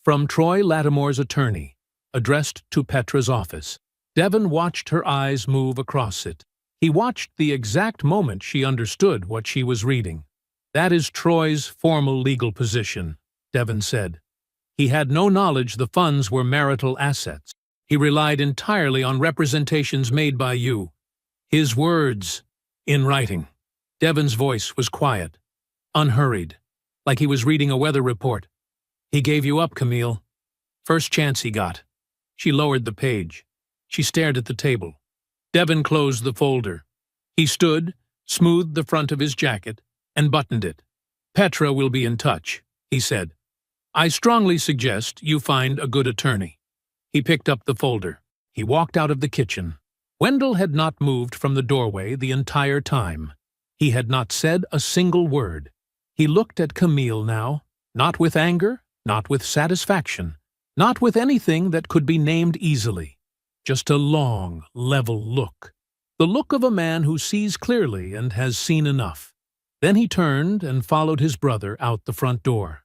S1: from Troy Lattimore's attorney, addressed to Petra's office. Devon watched her eyes move across it. He watched the exact moment she understood what she was reading. That is Troy's formal legal position, Devon said. He had no knowledge the funds were marital assets. He relied entirely on representations made by you. His words, in writing. Devon's voice was quiet, unhurried, like he was reading a weather report. He gave you up, Camille. First chance he got. She lowered the page. She stared at the table. Devon closed the folder. He stood, smoothed the front of his jacket, and buttoned it. Petra will be in touch, he said. I strongly suggest you find a good attorney. He picked up the folder. He walked out of the kitchen. Wendell had not moved from the doorway the entire time. He had not said a single word. He looked at Camille now, not with anger, not with satisfaction, not with anything that could be named easily. Just a long, level look. The look of a man who sees clearly and has seen enough. Then he turned and followed his brother out the front door.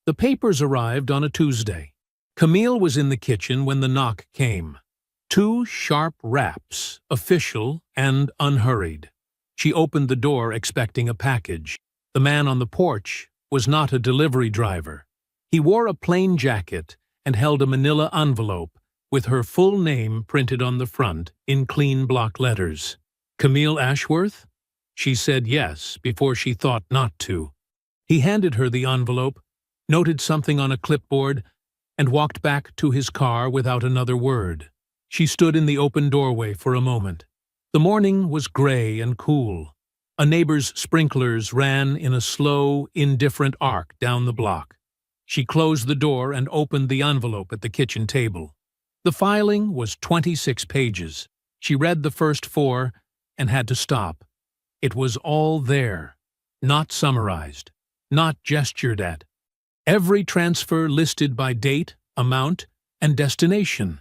S1: The papers arrived on a Tuesday. Camille was in the kitchen when the knock came. 2 sharp raps, official and unhurried. She opened the door expecting a package. The man on the porch was not a delivery driver. He wore a plain jacket and held a manila envelope with her full name printed on the front in clean block letters. Camille Ashworth? She said yes before she thought not to. He handed her the envelope, noted something on a clipboard, and walked back to his car without another word. She stood in the open doorway for a moment. The morning was gray and cool. A neighbor's sprinklers ran in a slow, indifferent arc down the block. She closed the door and opened the envelope at the kitchen table. The filing was 26 pages. She read the first 4 and had to stop. It was all there, not summarized, not gestured at. Every transfer listed by date, amount, and destination.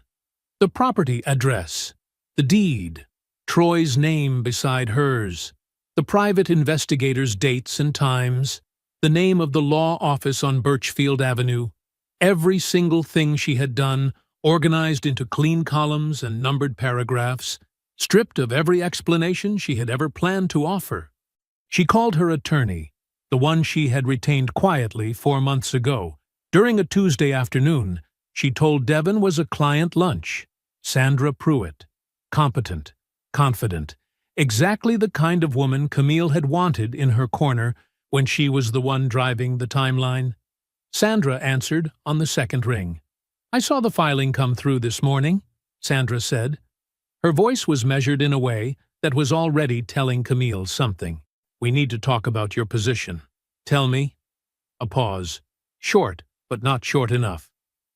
S1: The property address, the deed, Troy's name beside hers, the private investigator's dates and times, the name of the law office on Birchfield Avenue, every single thing she had done, organized into clean columns and numbered paragraphs, stripped of every explanation she had ever planned to offer. She called her attorney, the one she had retained quietly 4 months ago. During a Tuesday afternoon, she told Devon was a client lunch. Sandra Pruitt. Competent, confident, exactly the kind of woman Camille had wanted in her corner when she was the one driving the timeline. Sandra answered on the second ring. "I saw the filing come through this morning," Sandra said. Her voice was measured in a way that was already telling Camille something. "We need to talk about your position. Tell me." A pause. Short, but not short enough.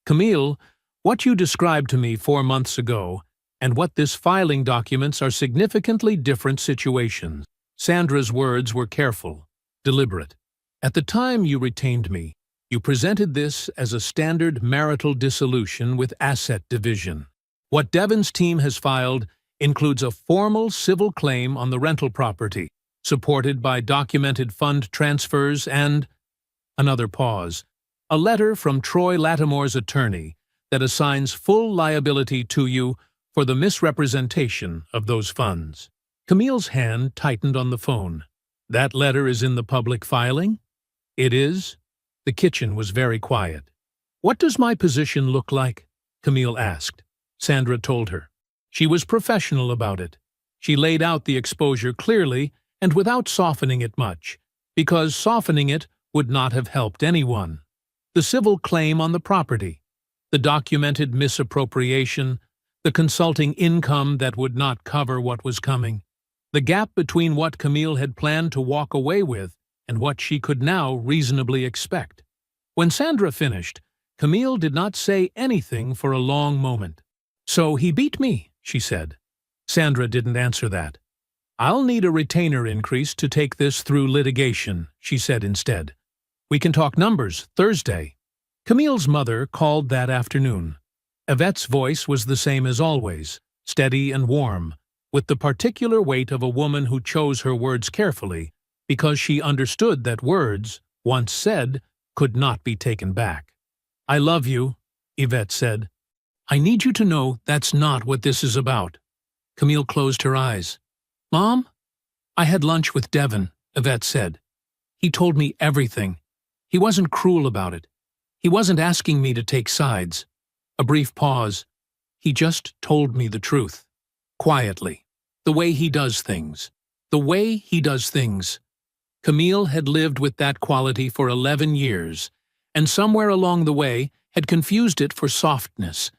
S1: "Camille, what you described to me 4 months ago and what this filing documents are significantly different situations." Sandra's words were careful, deliberate. "At the time you retained me, you presented this as a standard marital dissolution with asset division. What Devon's team has filed includes a formal civil claim on the rental property, supported by documented fund transfers and—" Another pause. "A letter from Troy Lattimore's attorney that assigns full liability to you for the misrepresentation of those funds." Camille's hand tightened on the phone. "That letter is in the public filing?" "It is." The kitchen was very quiet. "What does my position look like?" Camille asked. Sandra told her. She was professional about it. She laid out the exposure clearly and without softening it much, because softening it would not have helped anyone. The civil claim on the property, the documented misappropriation, the consulting income that would not cover what was coming, the gap between what Camille had planned to walk away with and what she could now reasonably expect. When Sandra finished, Camille did not say anything for a long moment. "So he beat me," she said. Sandra didn't answer that. "I'll need a retainer increase to take this through litigation," she said instead. "We can talk numbers Thursday." Camille's mother called that afternoon. Yvette's voice was the same as always, steady and warm, with the particular weight of a woman who chose her words carefully because she understood that words, once said, could not be taken back. "I love you," Yvette said. "I need you to know that's not what this is about." Camille closed her eyes. "Mom? I had lunch with Devon," Yvette said. "He told me everything. He wasn't cruel about it. He wasn't asking me to take sides." A brief pause. "He just told me the truth. Quietly. The way he does things. The way he does things." Camille had lived with that quality for 11 years, and somewhere along the way had confused it for softness.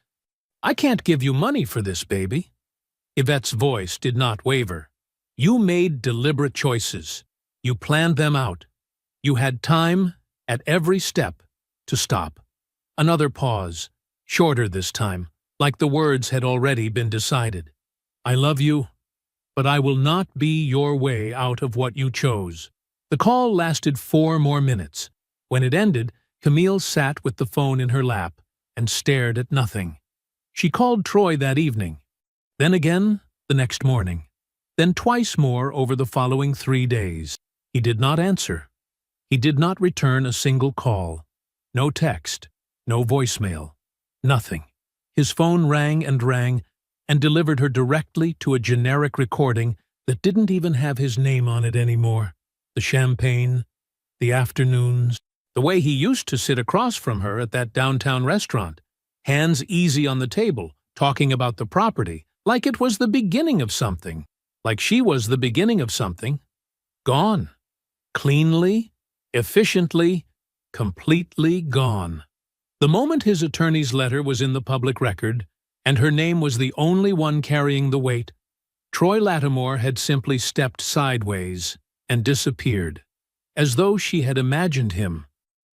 S1: "I can't give you money for this, baby." Yvette's voice did not waver. "You made deliberate choices. You planned them out. You had time, at every step, to stop." Another pause, shorter this time, like the words had already been decided. "I love you, but I will not be your way out of what you chose." The call lasted 4 more minutes. When it ended, Camille sat with the phone in her lap and stared at nothing. She called Troy that evening, then again the next morning, then twice more over the following 3 days. He did not answer. He did not return a single call. No text, no voicemail, nothing. His phone rang and delivered her directly to a generic recording that didn't even have his name on it anymore. The champagne, the afternoons, the way he used to sit across from her at that downtown restaurant, hands easy on the table, talking about the property, like it was the beginning of something, like she was the beginning of something. Gone. Cleanly, efficiently, completely gone. The moment his attorney's letter was in the public record, and her name was the only one carrying the weight, Troy Lattimore had simply stepped sideways, and disappeared, as though she had imagined him.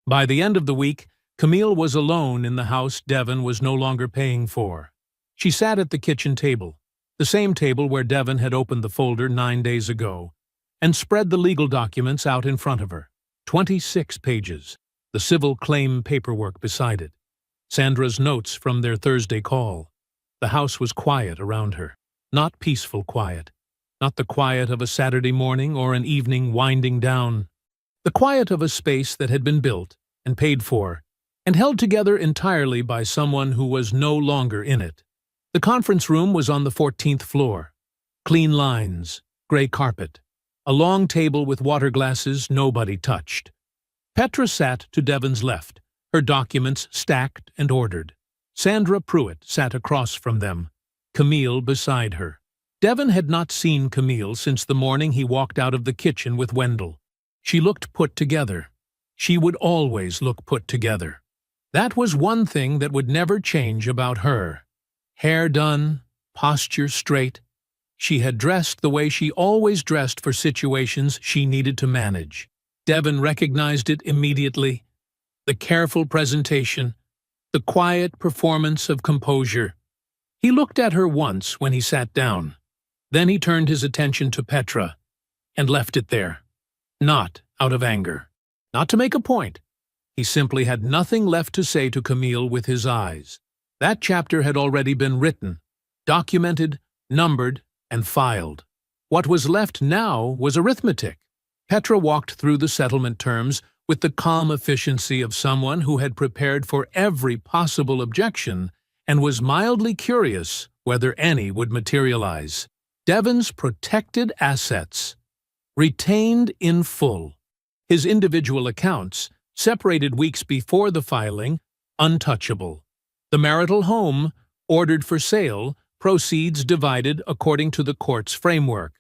S1: By the end of the week, Camille was alone in the house Devon was no longer paying for. She sat at the kitchen table, the same table where Devon had opened the folder 9 days ago, and spread the legal documents out in front of her. 26 pages, the civil claim paperwork beside it, Sandra's notes from their Thursday call. The house was quiet around her, not peaceful quiet, not the quiet of a Saturday morning or an evening winding down, the quiet of a space that had been built and paid for and held together entirely by someone who was no longer in it. The conference room was on the 14th floor. Clean lines, gray carpet, a long table with water glasses nobody touched. Petra sat to Devon's left, her documents stacked and ordered. Sandra Pruitt sat across from them, Camille beside her. Devon had not seen Camille since the morning he walked out of the kitchen with Wendell. She looked put together. She would always look put together. That was one thing that would never change about her. Hair done, posture straight. She had dressed the way she always dressed for situations she needed to manage. Devon recognized it immediately. The careful presentation, the quiet performance of composure. He looked at her once when he sat down. Then he turned his attention to Petra and left it there. Not out of anger. Not to make a point. He simply had nothing left to say to Camille with his eyes. That chapter had already been written, documented, numbered, and filed. What was left now was arithmetic. Petra walked through the settlement terms with the calm efficiency of someone who had prepared for every possible objection and was mildly curious whether any would materialize. Devon's protected assets, retained in full. His individual accounts, separated weeks before the filing, untouchable. The marital home, ordered for sale, proceeds divided according to the court's framework,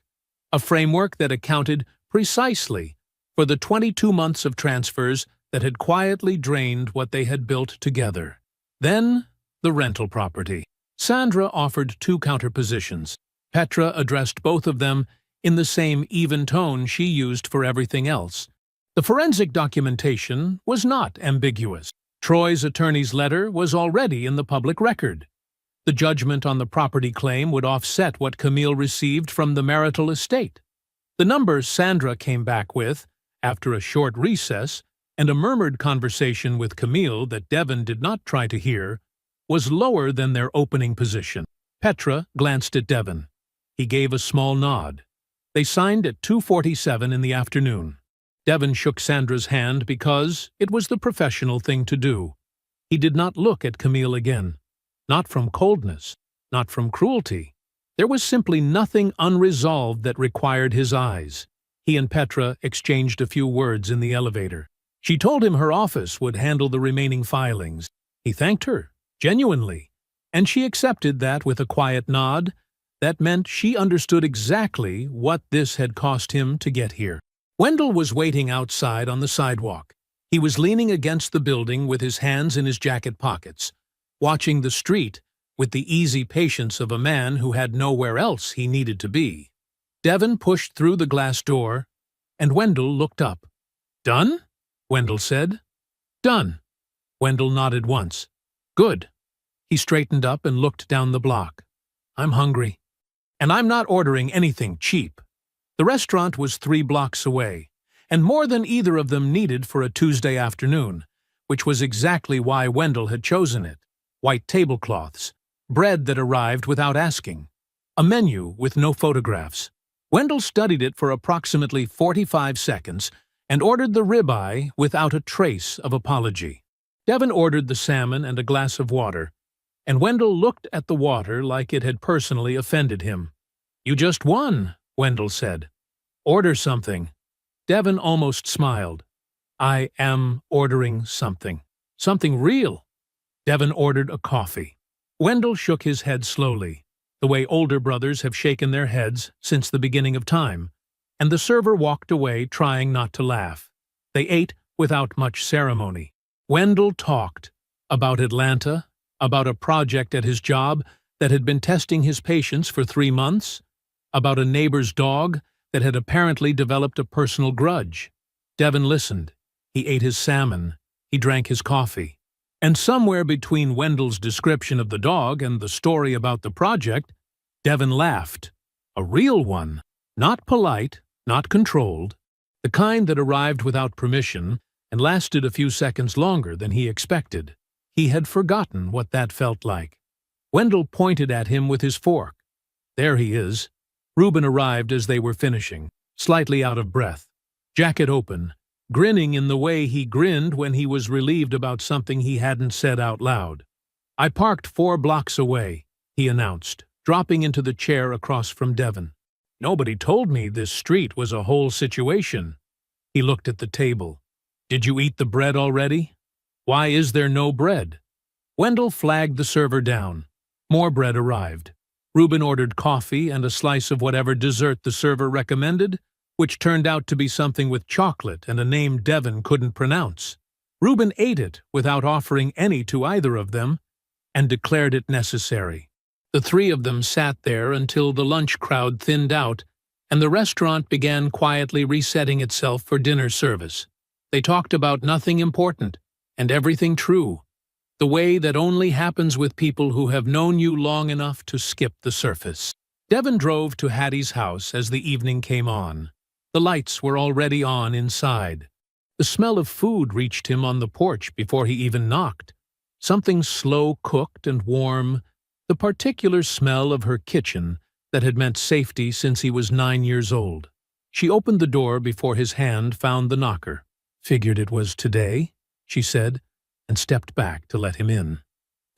S1: a framework that accounted precisely for the 22 months of transfers that had quietly drained what they had built together. Then, the rental property. Sandra offered 2 counterpositions. Petra addressed both of them in the same even tone she used for everything else. The forensic documentation was not ambiguous. Troy's attorney's letter was already in the public record. The judgment on the property claim would offset what Camille received from the marital estate. The number Sandra came back with, after a short recess and a murmured conversation with Camille that Devon did not try to hear, was lower than their opening position. Petra glanced at Devon. He gave a small nod. They signed at 2:47 in the afternoon. Devon shook Sandra's hand because it was the professional thing to do. He did not look at Camille again. Not from coldness, not from cruelty. There was simply nothing unresolved that required his eyes. He and Petra exchanged a few words in the elevator. She told him her office would handle the remaining filings. He thanked her, genuinely, and she accepted that with a quiet nod. That meant she understood exactly what this had cost him to get here. Wendell was waiting outside on the sidewalk. He was leaning against the building with his hands in his jacket pockets, watching the street with the easy patience of a man who had nowhere else he needed to be. Devon pushed through the glass door, and Wendell looked up. "Done?" Wendell said. "Done." Wendell nodded once. "Good." He straightened up and looked down the block. "I'm hungry. And I'm not ordering anything cheap." The restaurant was 3 blocks away, and more than either of them needed for a Tuesday afternoon, which was exactly why Wendell had chosen it. White tablecloths, bread that arrived without asking, a menu with no photographs. Wendell studied it for approximately 45 seconds and ordered the ribeye without a trace of apology. Devon ordered the salmon and a glass of water, and Wendell looked at the water like it had personally offended him. "You just won," Wendell said. "Order something." Devon almost smiled. "I am ordering something. Something real." Devon ordered a coffee. Wendell shook his head slowly, the way older brothers have shaken their heads since the beginning of time, and the server walked away trying not to laugh. They ate without much ceremony. Wendell talked about Atlanta, about a project at his job that had been testing his patience for 3 months, about a neighbor's dog that had apparently developed a personal grudge. Devon listened. He ate his salmon. He drank his coffee. And somewhere between Wendell's description of the dog and the story about the project, Devon laughed. A real one. Not polite, not controlled. The kind that arrived without permission and lasted a few seconds longer than he expected. He had forgotten what that felt like. Wendell pointed at him with his fork. There he is. Reuben arrived as they were finishing, slightly out of breath, jacket open, grinning in the way he grinned when he was relieved about something he hadn't said out loud. "I parked 4 blocks away," he announced, dropping into the chair across from Devon. "Nobody told me this street was a whole situation." He looked at the table. "Did you eat the bread already? Why is there no bread?" Wendell flagged the server down. More bread arrived. Reuben ordered coffee and a slice of whatever dessert the server recommended, which turned out to be something with chocolate and a name Devon couldn't pronounce. Reuben ate it without offering any to either of them, and declared it necessary. The 3 of them sat there until the lunch crowd thinned out, and the restaurant began quietly resetting itself for dinner service. They talked about nothing important, and everything true, the way that only happens with people who have known you long enough to skip the surface. Devon drove to Hattie's house as the evening came on. The lights were already on inside. The smell of food reached him on the porch before he even knocked. Something slow-cooked and warm, the particular smell of her kitchen that had meant safety since he was 9 years old. She opened the door before his hand found the knocker. "Figured it was today," she said, and stepped back to let him in.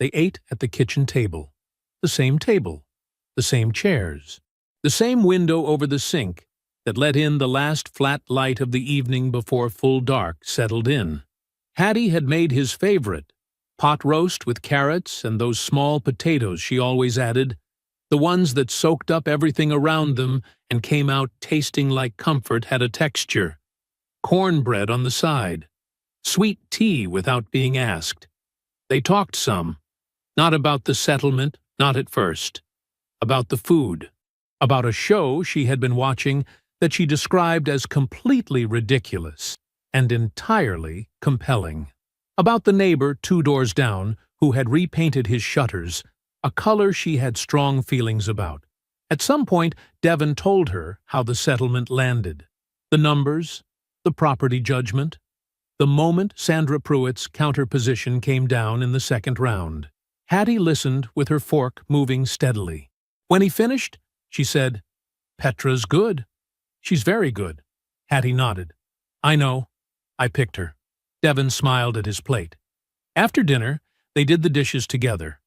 S1: They ate at the kitchen table. The same chairs, the same window over the sink that let in the last flat light of the evening before full dark settled in. Hattie had made his favorite, pot roast with carrots and those small potatoes she always added, the ones that soaked up everything around them and came out tasting like comfort had a texture. Cornbread on the side. Sweet tea without being asked. They talked some. Not about the settlement, not at first. About the food. About a show she had been watching that she described as completely ridiculous and entirely compelling. About the neighbor 2 doors down who had repainted his shutters, a color she had strong feelings about. At some point, Devon told her how the settlement landed. The numbers, the property judgment, the moment Sandra Pruitt's counterposition came down in the 2nd round. Hattie listened with her fork moving steadily. When he finished, she said, "Petra's good. She's very good." Hattie nodded. "I know. I picked her." Devon smiled at his plate. After dinner, they did the dishes together.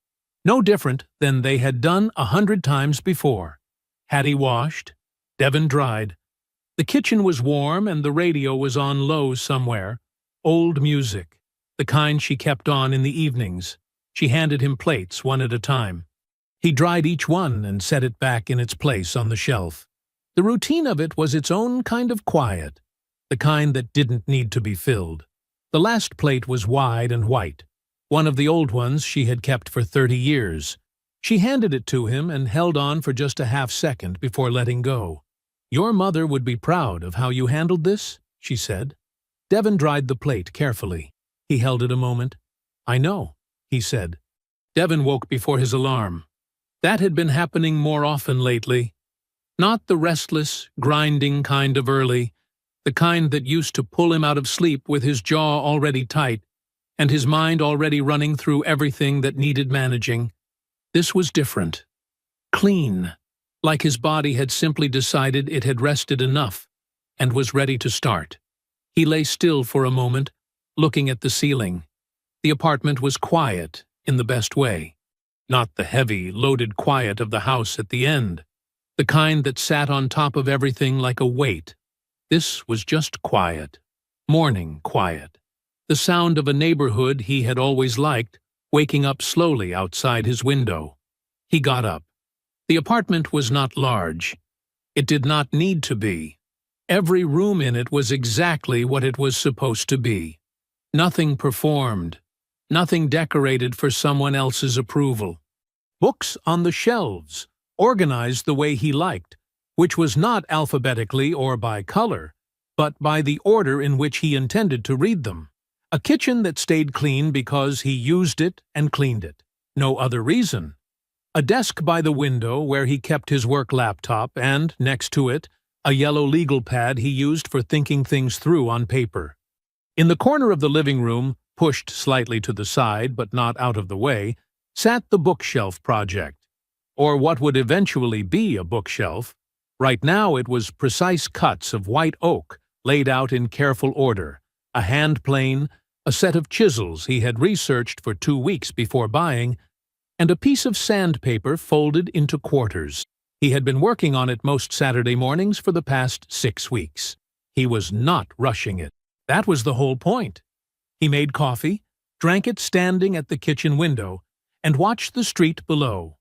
S1: No different than they had done 100 times before. Hattie washed. Devon dried. The kitchen was warm and the radio was on low somewhere. Old music, the kind she kept on in the evenings. She handed him plates one at a time. He dried each one and set it back in its place on the shelf. The routine of it was its own kind of quiet, the kind that didn't need to be filled. The last plate was wide and white, one of the old ones she had kept for 30 years. She handed it to him and held on for just a half-second before letting go. "Your mother would be proud of how you handled this," she said. Devon dried the plate carefully. He held it a moment. "I know," he said. Devon woke before his alarm. That had been happening more often lately. Not the restless, grinding kind of early, the kind that used to pull him out of sleep with his jaw already tight and his mind already running through everything that needed managing. This was different. Clean, like his body had simply decided it had rested enough and was ready to start. He lay still for a moment, looking at the ceiling. The apartment was quiet in the best way. Not the heavy, loaded quiet of the house at the end. The kind that sat on top of everything like a weight. This was just quiet. Morning quiet. The sound of a neighborhood he had always liked, waking up slowly outside his window. He got up. The apartment was not large. It did not need to be. Every room in it was exactly what it was supposed to be. Nothing performed. Nothing decorated for someone else's approval. Books on the shelves, organized the way he liked, which was not alphabetically or by color, but by the order in which he intended to read them. A kitchen that stayed clean because he used it and cleaned it. No other reason. A desk by the window where he kept his work laptop and, next to it, a yellow legal pad he used for thinking things through on paper. In the corner of the living room, pushed slightly to the side but not out of the way, sat the bookshelf project, or what would eventually be a bookshelf. Right now it was precise cuts of white oak laid out in careful order, a hand plane, a set of chisels he had researched for 2 weeks before buying, and a piece of sandpaper folded into quarters. He had been working on it most Saturday mornings for the past 6 weeks. He was not rushing it. That was the whole point. He made coffee, drank it standing at the kitchen window, and watched the street below.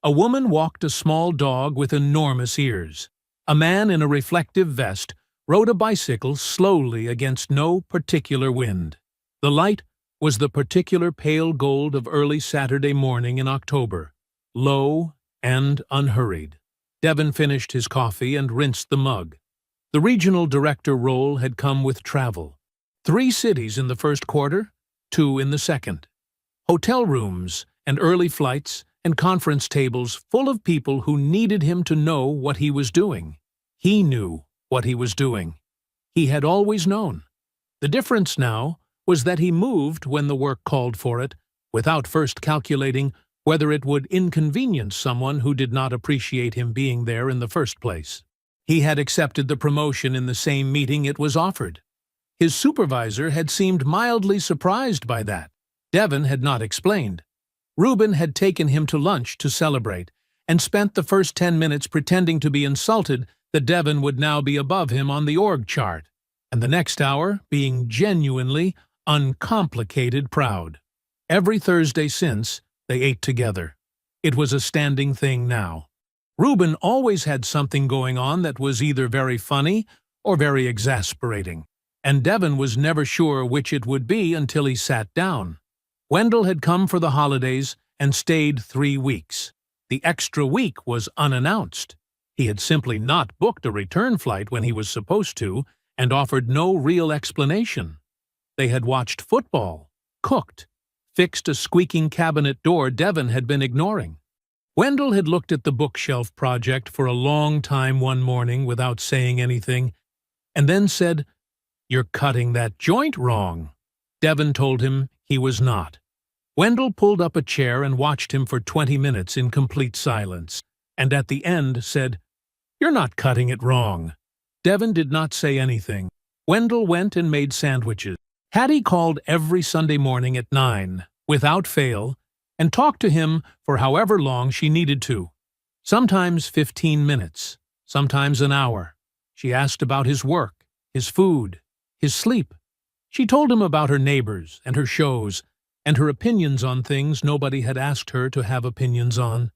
S1: A woman walked a small dog with enormous ears. A man in a reflective vest rode a bicycle slowly against no particular wind. The light was the particular pale gold of early Saturday morning in October, low and unhurried. Devon finished his coffee and rinsed the mug. The regional director role had come with travel. 3 cities in the first quarter, 2 in the second. Hotel rooms and early flights and conference tables full of people who needed him to know what he was doing. He knew what he was doing. He had always known. The difference now was that he moved when the work called for it, without first calculating whether it would inconvenience someone who did not appreciate him being there in the first place. He had accepted the promotion in the same meeting it was offered. His supervisor had seemed mildly surprised by that. Devon had not explained. Reuben had taken him to lunch to celebrate, and spent the first 10 minutes pretending to be insulted that Devon would now be above him on the org chart, and the next hour being genuinely, uncomplicated proud. Every Thursday since, they ate together. It was a standing thing now. Reuben always had something going on that was either very funny or very exasperating, and Devon was never sure which it would be until he sat down. Wendell had come for the holidays and stayed 3 weeks. The extra week was unannounced. He had simply not booked a return flight when he was supposed to, and offered no real explanation. They had watched football, cooked, fixed a squeaking cabinet door Devon had been ignoring. Wendell had looked at the bookshelf project for a long time one morning without saying anything, and then said, "You're cutting that joint wrong." Devon told him he was not. Wendell pulled up a chair and watched him for 20 minutes in complete silence, and at the end said, "You're not cutting it wrong." Devon did not say anything. Wendell went and made sandwiches. Hattie called every Sunday morning at 9, without fail, and talked to him for however long she needed to. Sometimes 15 minutes, sometimes an hour. She asked about his work, his food, his sleep. She told him about her neighbors and her shows, and her opinions on things nobody had asked her to have opinions on.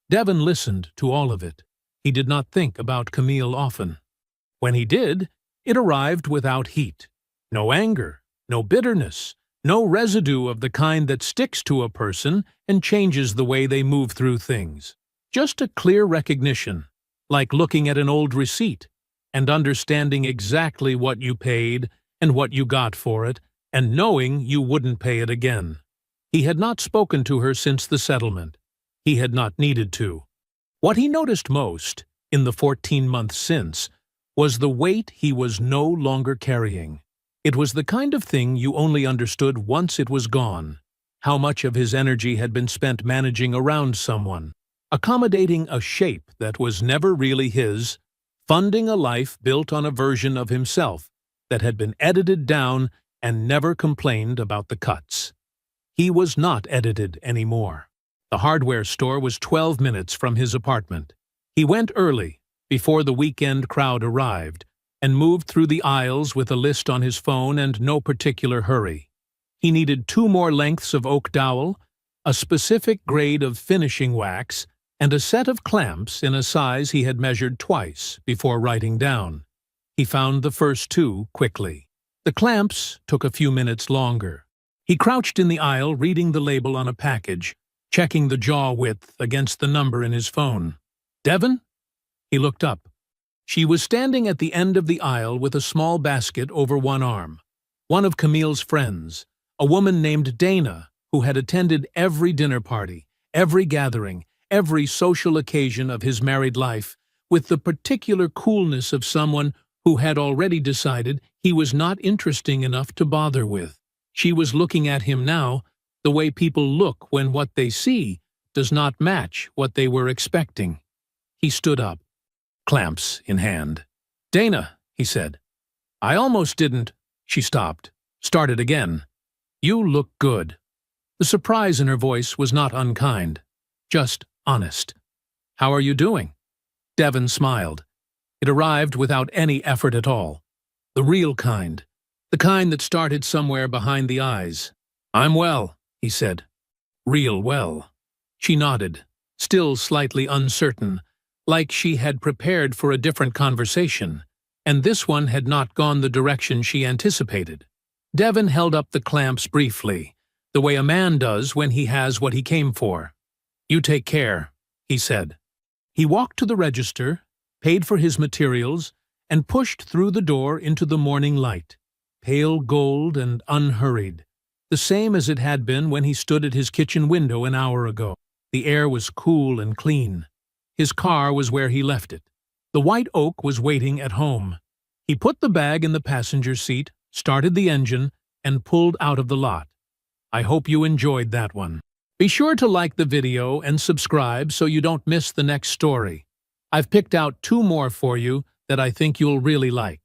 S1: Devon listened to all of it. He did not think about Camille often. When he did, it arrived without heat. No anger, no bitterness, no residue of the kind that sticks to a person and changes the way they move through things. Just a clear recognition, like looking at an old receipt and understanding exactly what you paid and what you got for it, and knowing you wouldn't pay it again. He had not spoken to her since the settlement. He had not needed to. What he noticed most, in the 14 months since, was the weight he was no longer carrying. It was the kind of thing you only understood once it was gone. How much of his energy had been spent managing around someone, accommodating a shape that was never really his, funding a life built on a version of himself that had been edited down and never complained about the cuts. He was not edited anymore. The hardware store was 12 minutes from his apartment. He went early, before the weekend crowd arrived, and moved through the aisles with a list on his phone and no particular hurry. He needed 2 more lengths of oak dowel, a specific grade of finishing wax, and a set of clamps in a size he had measured twice before writing down. He found the first 2 quickly. The clamps took a few minutes longer. He crouched in the aisle reading the label on a package, checking the jaw width against the number in his phone. "Devon?" He looked up. She was standing at the end of the aisle with a small basket over one arm. One of Camille's friends, a woman named Dana, who had attended every dinner party, every gathering, every social occasion of his married life, with the particular coolness of someone who had already decided he was not interesting enough to bother with. She was looking at him now, the way people look when what they see does not match what they were expecting. He stood up, clamps in hand. "Dana," he said. "I almost didn't." She stopped, started again. "You look good." The surprise in her voice was not unkind, just honest. "How are you doing?" Devon smiled. It arrived without any effort at all. The real kind. The kind that started somewhere behind the eyes. "I'm well," he said. "Real well." She nodded, still slightly uncertain, like she had prepared for a different conversation, and this one had not gone the direction she anticipated. Devon held up the clamps briefly, the way a man does when he has what he came for. "You take care," he said. He walked to the register, paid for his materials, and pushed through the door into the morning light, pale gold and unhurried, the same as it had been when he stood at his kitchen window an hour ago. The air was cool and clean. His car was where he left it. The white oak was waiting at home. He put the bag in the passenger seat, started the engine, and pulled out of the lot. I hope you enjoyed that one. Be sure to like the video and subscribe so you don't miss the next story. I've picked out 2 more for you that I think you'll really like.